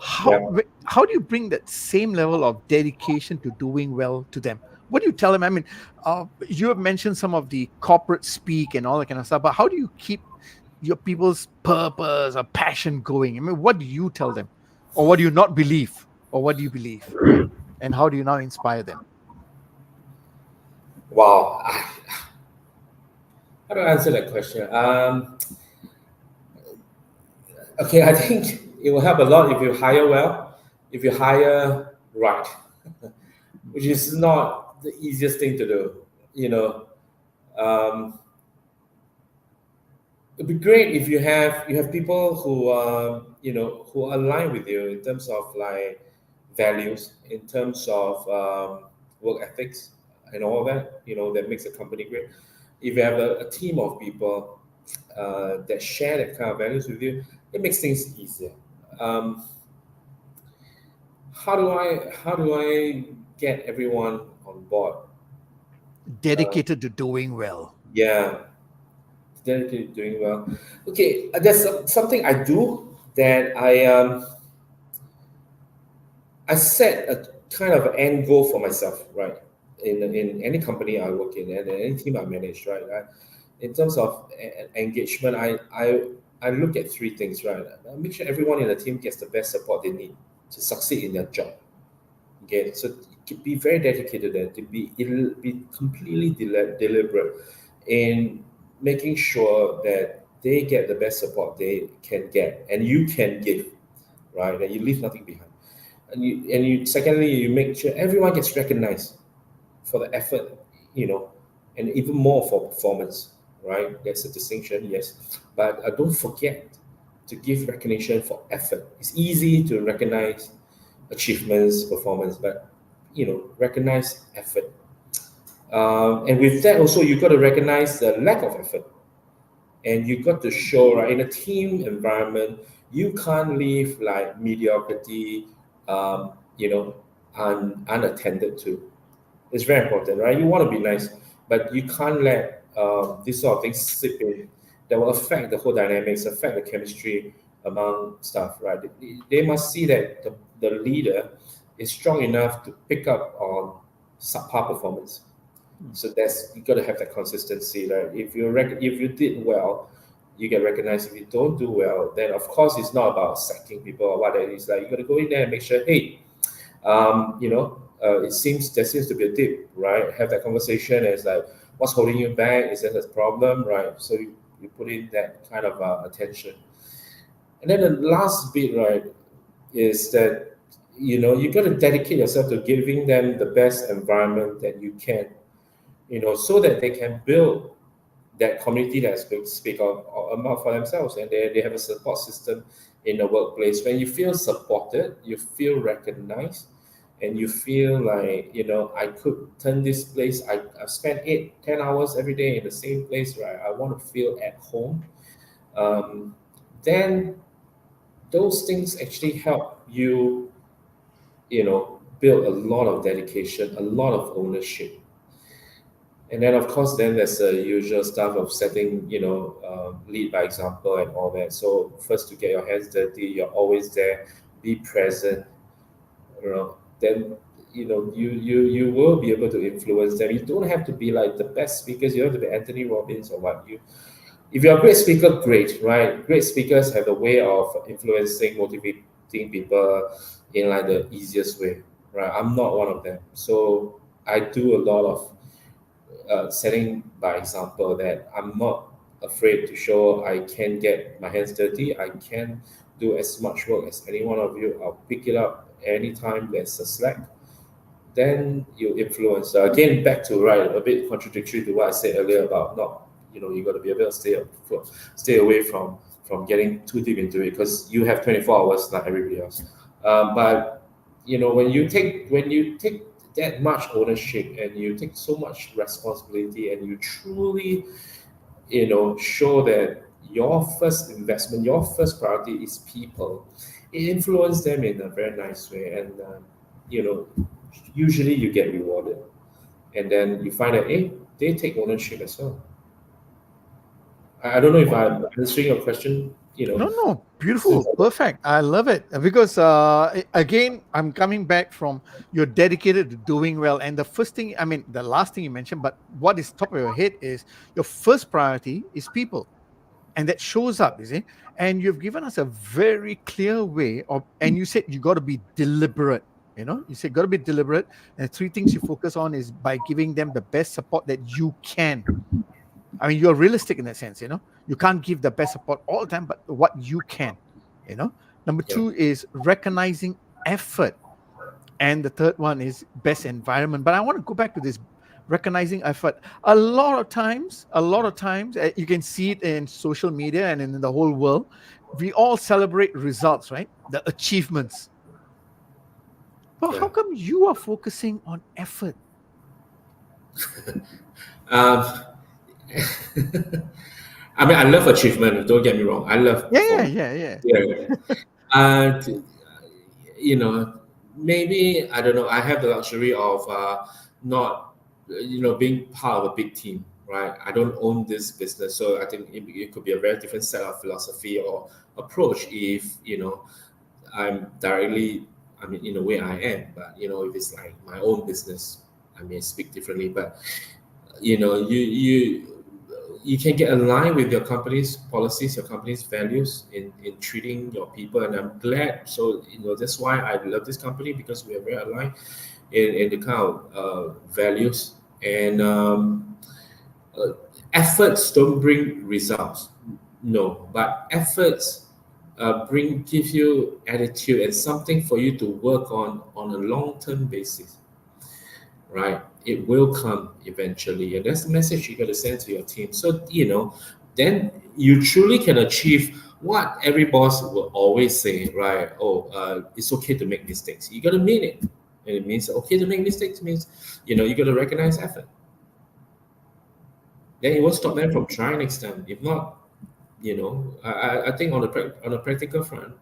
how yeah. how do you bring that same level of dedication to doing well to them? What do you tell them? I mean, you have mentioned some of the corporate speak and all that kind of stuff, but how do you keep your people's purpose or passion going? I mean, what do you tell them, or what do you not believe, or what do you believe, right? And how do you now inspire them? Wow. How do I answer that question? Okay, I think it will help a lot if you hire well, if you hire right, which is not the easiest thing to do. You know, um, it'd be great if you have people who who align with you in terms of like values, in terms of work ethics and all that. That makes a company great. If you have a team of people that share that kind of values with you, it makes things easier. Um, how do I get everyone on board? Uh, Dedicated to doing well. yeah, Dedicated, doing well. Okay, there's something I do that I set a kind of end goal for myself, right? In any company I work in and any team I manage, right? In terms of engagement, I look at three things, right? I make sure everyone in the team gets the best support they need to succeed in their job. Okay, so to be very dedicated there, to be completely deliberate in making sure that they get the best support they can get, and you can give, right? And you leave nothing behind. And you secondly, you make sure everyone gets recognized for the effort, and even more for performance, right? There's a distinction, yes, but don't forget to give recognition for effort. It's easy to recognize achievements, performance, but recognize effort. And with that, also you got to recognize the lack of effort, and you got to show, right, in a team environment, you can't leave like mediocrity, unattended to. It's very important, right? You want to be nice, but you can't let this sort of things slip in that will affect the whole dynamics, affect the chemistry among staff, right? They must see that the leader is strong enough to pick up on subpar performance. So you got to have that consistency, right? If you did well, you get recognized. If you don't do well, then of course it's not about sacking people or whatever. It's like you got to go in there and make sure, hey, there seems to be a dip, right? Have that conversation as like, what's holding you back? Is that a problem, right? So you put in that kind of attention. And then the last bit, right, is that you got to dedicate yourself to giving them the best environment that you can, so that they can build that community that speak out for themselves, and they have a support system in the workplace. When you feel supported, you feel recognized, and you feel like, I could turn this place. I've spent 8-10 hours every day in the same place, right? I want to feel at home. Then those things actually help you, build a lot of dedication, a lot of ownership. And then, of course, then there's the usual stuff of setting, lead by example and all that. So first, to get your hands dirty, you're always there, be present. Then you will be able to influence them. You don't have to be like the best speakers. You don't have to be Anthony Robbins or what. If you're a great speaker, great, right? Great speakers have a way of influencing, motivating people in like the easiest way, right? I'm not one of them, so I do a lot of setting by example, that I'm not afraid to show I can get my hands dirty. I can do as much work as any one of you. I'll pick it up anytime there's a slack. Then you influence. Again, back to, right, a bit contradictory to what I said earlier about not, you got to be able to stay away from getting too deep into it, because you have 24 hours like everybody else. But when you take that much ownership and you take so much responsibility, and you truly, show that your first investment, your first priority is people, it influences them in a very nice way. And, usually you get rewarded. And then you find that, hey, they take ownership as well. I don't know if I'm answering your question, No, beautiful, perfect. I love it because again, I'm coming back from you're dedicated to doing well, and the first thing, I mean, the last thing you mentioned, but what is top of your head is your first priority is people, and that shows up, you see. And you've given us a very clear way of, and you said you got to be deliberate. You said got to be deliberate, and three things you focus on is by giving them the best support that you can. I mean, you're realistic in that sense, You can't give the best support all the time, but what you can, Number two is recognizing effort. And the third one is best environment. But I want to go back to this recognizing effort. A lot of times, you can see it in social media and in the whole world. We all celebrate results, right? The achievements. But how come you are focusing on effort? I mean, I love achievement. Don't get me wrong. I love performance. Yeah. Maybe, I don't know. I have the luxury of not, being part of a big team, right? I don't own this business, so I think it could be a very different set of philosophy or approach if I'm directly, I mean, in a way I am, but if it's like my own business, I may speak differently. But you can get aligned with your company's policies, your company's values in treating your people, and I'm glad. So that's why I love this company, because we are very aligned in the kind of values. And uh, efforts don't bring results, no, but efforts give you attitude and something for you to work on a long-term basis, right? It will come eventually, and that's the message you got to send to your team. So then you truly can achieve what every boss will always say, right? Oh, it's okay to make mistakes. You got to mean it, and it means okay to make mistakes means you got to recognize effort. Then it will stop them from trying next time. If not, I think on a practical front,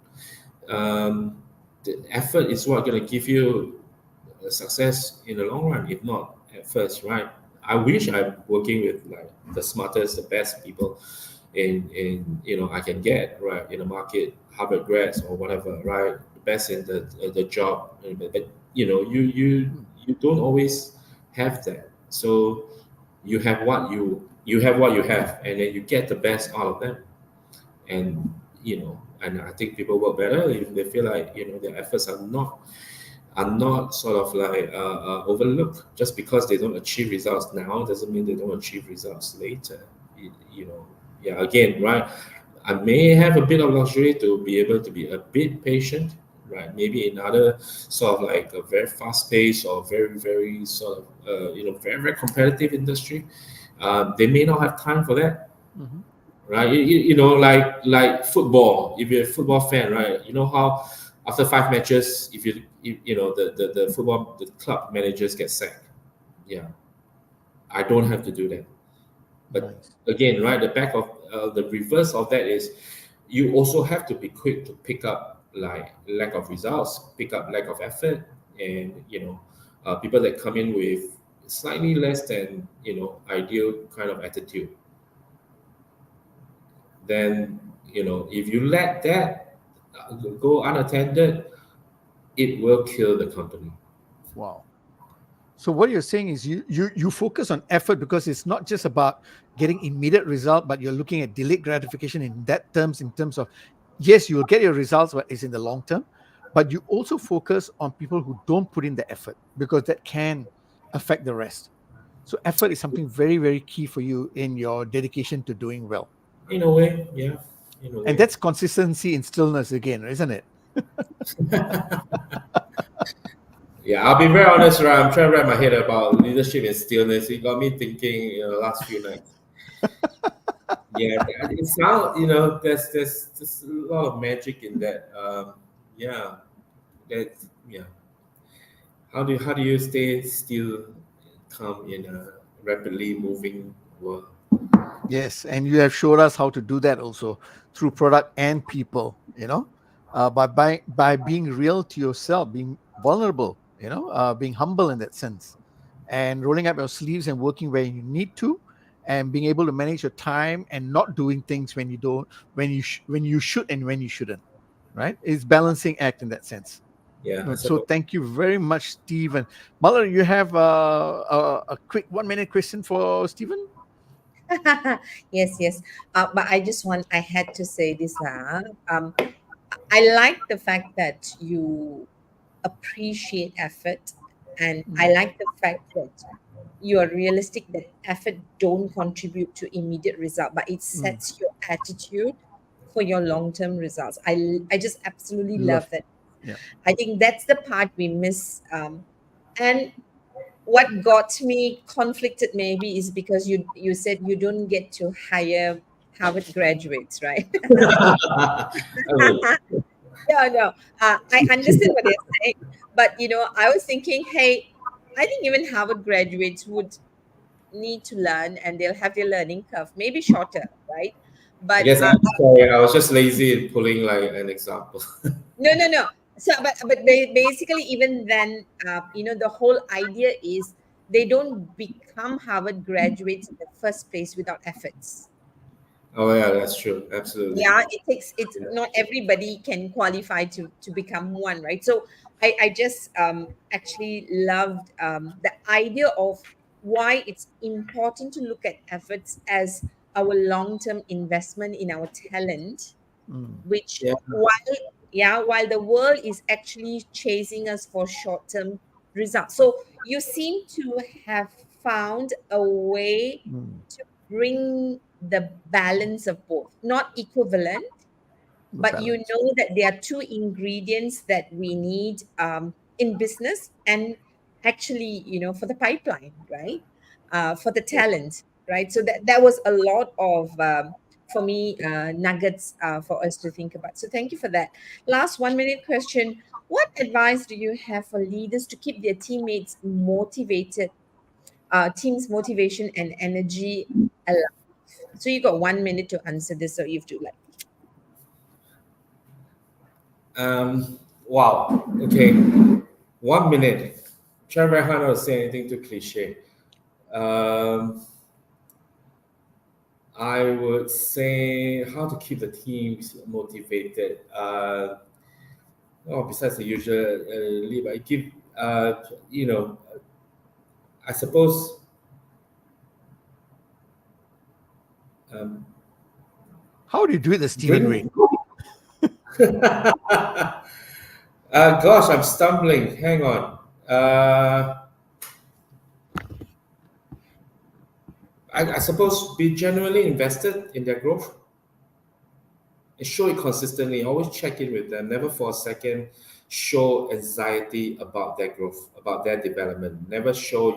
the effort is what going to give you success in the long run. If not at first, right? I wish I'm working with like the smartest, the best people in I can get, right, in the market, Harvard grads or whatever, right? The best in the job, but you don't always have that. So you have what you have, and then you get the best out of them. And and I think people work better if they feel like their efforts are not sort of like overlooked. Just because they don't achieve results now doesn't mean they don't achieve results later. Yeah, again, right? I may have a bit of luxury to be able to be a bit patient, right? Maybe in other sort of like a very fast paced or very, very sort of, very, very competitive industry. They may not have time for that, Mhm. right? Like football. If you're a football fan, right? You know how after 5 matches, the football, the club managers get sacked. Yeah, I don't have to do that. But Nice. again, right, the reverse of that is you also have to be quick to pick up like lack of results, pick up lack of effort, and people that come in with slightly less than ideal kind of attitude. Then if you let that go unattended, it will kill the company. Wow. So what you're saying is you focus on effort because it's not just about getting immediate result, but you're looking at delayed gratification in that terms, in terms of yes, you will get your results, but it's in the long term. But you also focus on people who don't put in the effort because that can affect the rest. So effort is something very, very key for you in your dedication to doing well. In a way, yeah, in a And way. that's consistency in stillness again, isn't it? Yeah, I'll be very honest, right? I'm trying to wrap my head about leadership and stillness. It got me thinking, the last few nights. Yeah, it sounds, there's a lot of magic in that. Yeah, that, yeah. How do you stay still, calm in a rapidly moving world? Yes, and you have showed us how to do that also through product and people, by being real to yourself, being vulnerable, being humble in that sense, and rolling up your sleeves and working where you need to, and being able to manage your time and not doing things when you don't, when you should and when you shouldn't, right? It's balancing act in that sense. Yeah, I So suppose. thank you very much, Stephen. Mother, you have a quick 1 minute question for Stephen? Yes, yes. But I had to say this lah. I like the fact that you appreciate effort, and I like the fact that you are realistic that effort don't contribute to immediate result, but it Mm, sets your attitude for your long-term results. I just absolutely love. love that. Yeah. I think that's the part we miss. And what got me conflicted maybe is because you said you don't get to hire Harvard graduates, right? Oh, No, no. I understand what they're saying, but I was thinking, hey, I think even Harvard graduates would need to learn, and they'll have their learning curve, maybe shorter, right? I But guess I'm sorry. I was just lazy in pulling like an example. no, no. So, but basically, even then, the whole idea is they don't become Harvard graduates in the first place without efforts. Oh yeah, that's true. Absolutely. Yeah, it takes, it's Yeah. not everybody can qualify to become one, right? So I just actually loved the idea of why it's important to look at efforts as our long-term investment in our talent, Mm, which Yeah. while the world is actually chasing us for short-term results. So you seem to have found a way mm. to bring the balance of both, not equivalent, The but you balance. know that there are two ingredients that we need in business, and actually, for the pipeline, right? For the talent, right? So that was a lot of for me nuggets for us to think about. So thank you for that. Last 1 minute question: what advice do you have for leaders to keep their teammates motivated, team's motivation and energy alive? So you got 1 minute to answer this, so you have to like. Wow. Okay. 1 minute. Try very hard not to say anything too cliche. Um, I would say how to keep the teams motivated. Oh, besides the usual leave, I give, you know, I suppose, um, How do you do it the Stephen way? bring. Gosh, I'm stumbling. Hang on. I suppose be genuinely invested in their growth and show it consistently. Always check in with them. Never for a second show anxiety about their growth, about their development. Never show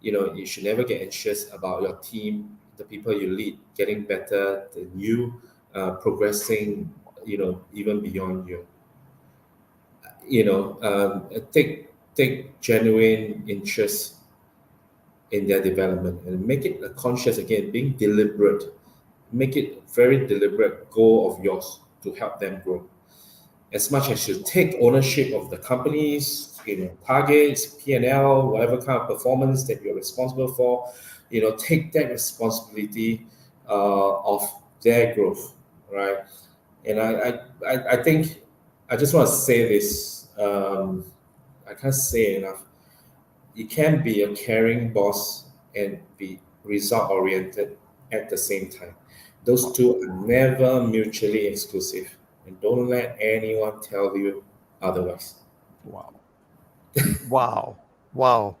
you should never get anxious about your team, the people you lead, getting better than you, progressing, even beyond you. Take genuine interest in their development and make it a conscious, again, being deliberate, make it a very deliberate goal of yours to help them grow. As much as you take ownership of the company's targets, P&L, whatever kind of performance that you're responsible for, take that responsibility of their growth, right? And I think I just want to say this. I can't say it enough. You can be a caring boss and be result oriented at the same time. Those two are never mutually exclusive. And don't let anyone tell you otherwise. Wow. Wow. Wow.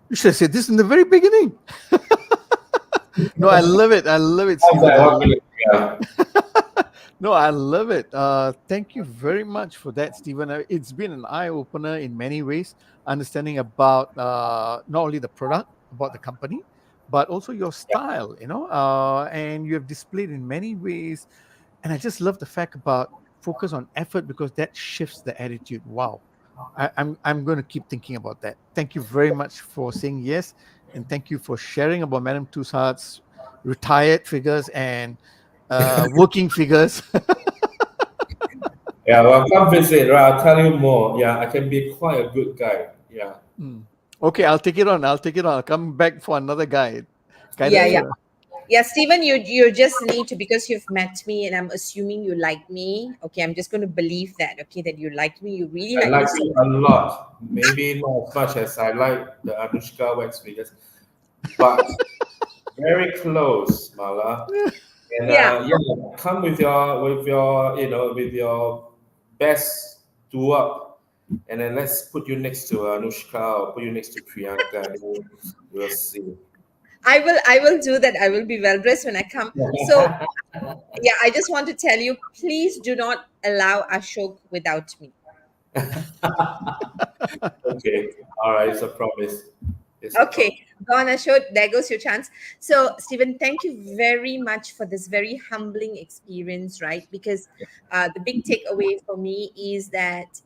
You should have said this in the very beginning. No, I love it. I love it, How's Stephen. that? I What love will it. yeah. No, I love it. Thank you very much for that, Stephen. It's been an eye opener in many ways, understanding about not only the product, about the company, but also your style, and you have displayed in many ways. And I just love the fact about focus on effort because that shifts the attitude. Wow. I'm going to keep thinking about that. Thank you very much for saying yes. And thank you for sharing about Madame Tussauds retired figures and working figures. Yeah, well, come visit, right? I'll tell you more. Yeah, I can be quite a good guy. Yeah. Mm. Okay, I'll take it on. I'll take it on. I'll come back for another guide. Yeah, Guidance. yeah. Yeah, Stephen, you just need to, because you've met me and I'm assuming you like me. Okay, I'm just going to believe that. Okay, that you like me. You really I like me. like So you a lot. Maybe not as much as I like the Anushka wax figures, but very close, Mala. And yeah, yeah, come with your best do up, and then let's put you next to Anushka or put you next to Priyanka, and we'll see. I will do that. I will be well dressed when I come. So yeah, I just want to tell you, please do not allow Ashok without me. Okay, all right, it's a promise. It's a promise. Okay, gonna show. There goes your chance. So, Stephen, thank you very much for this very humbling experience, right? Because the big takeaway for me is that,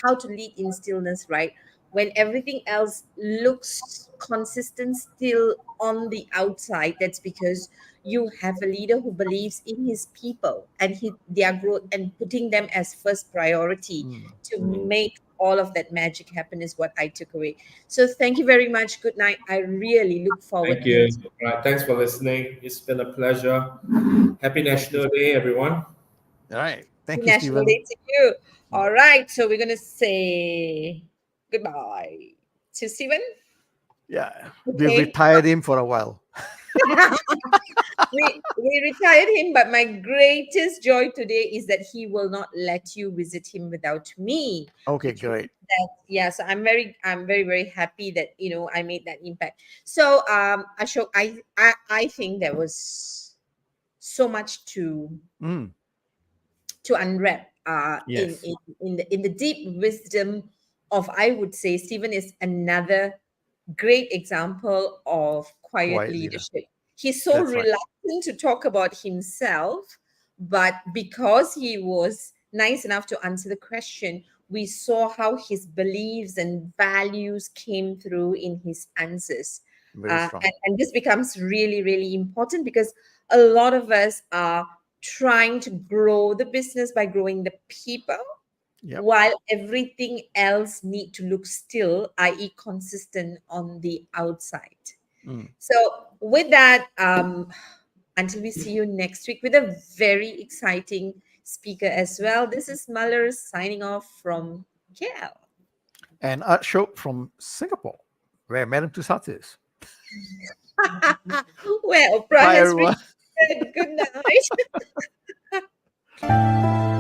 how to lead in stillness, right? When everything else looks consistent still on the outside, that's because you have a leader who believes in his people and their growth and putting them as first priority Mm. to Mm. make all of that magic happen is what I took away. So thank you very much. Good night. I really look forward Thank to you. next All right, thanks for listening. It's been a pleasure. Happy Thank you. National Day, everyone. All right. Thank you, National Stephen. Day to you. All right. So we're gonna say goodbye to Stephen. Yeah. We've Okay. retired him for a while. we retired him, but my greatest joy today is that he will not let you visit him without me. Okay, Which means great. that, yeah, so I'm very happy that I made that impact. So Ashok, I think there was so much Mm, to unwrap yes. in the deep wisdom of, I would say, Stephen is another great example of quiet Quiet leader. leadership. He's so That's right. reluctant to talk about himself, but because he was nice enough to answer the question, we saw how his beliefs and values came through in his answers. Very strong. And this becomes really, really important because a lot of us are trying to grow the business by growing the people, Yep. while everything else need to look still, i.e. consistent on the outside. Mm. So with that, until we see you next week with a very exciting speaker as well, this is Muller signing off from KL. And art show from Singapore, where Madame Tussauds is. Where Oprah Bye, has everyone. reached. Good night.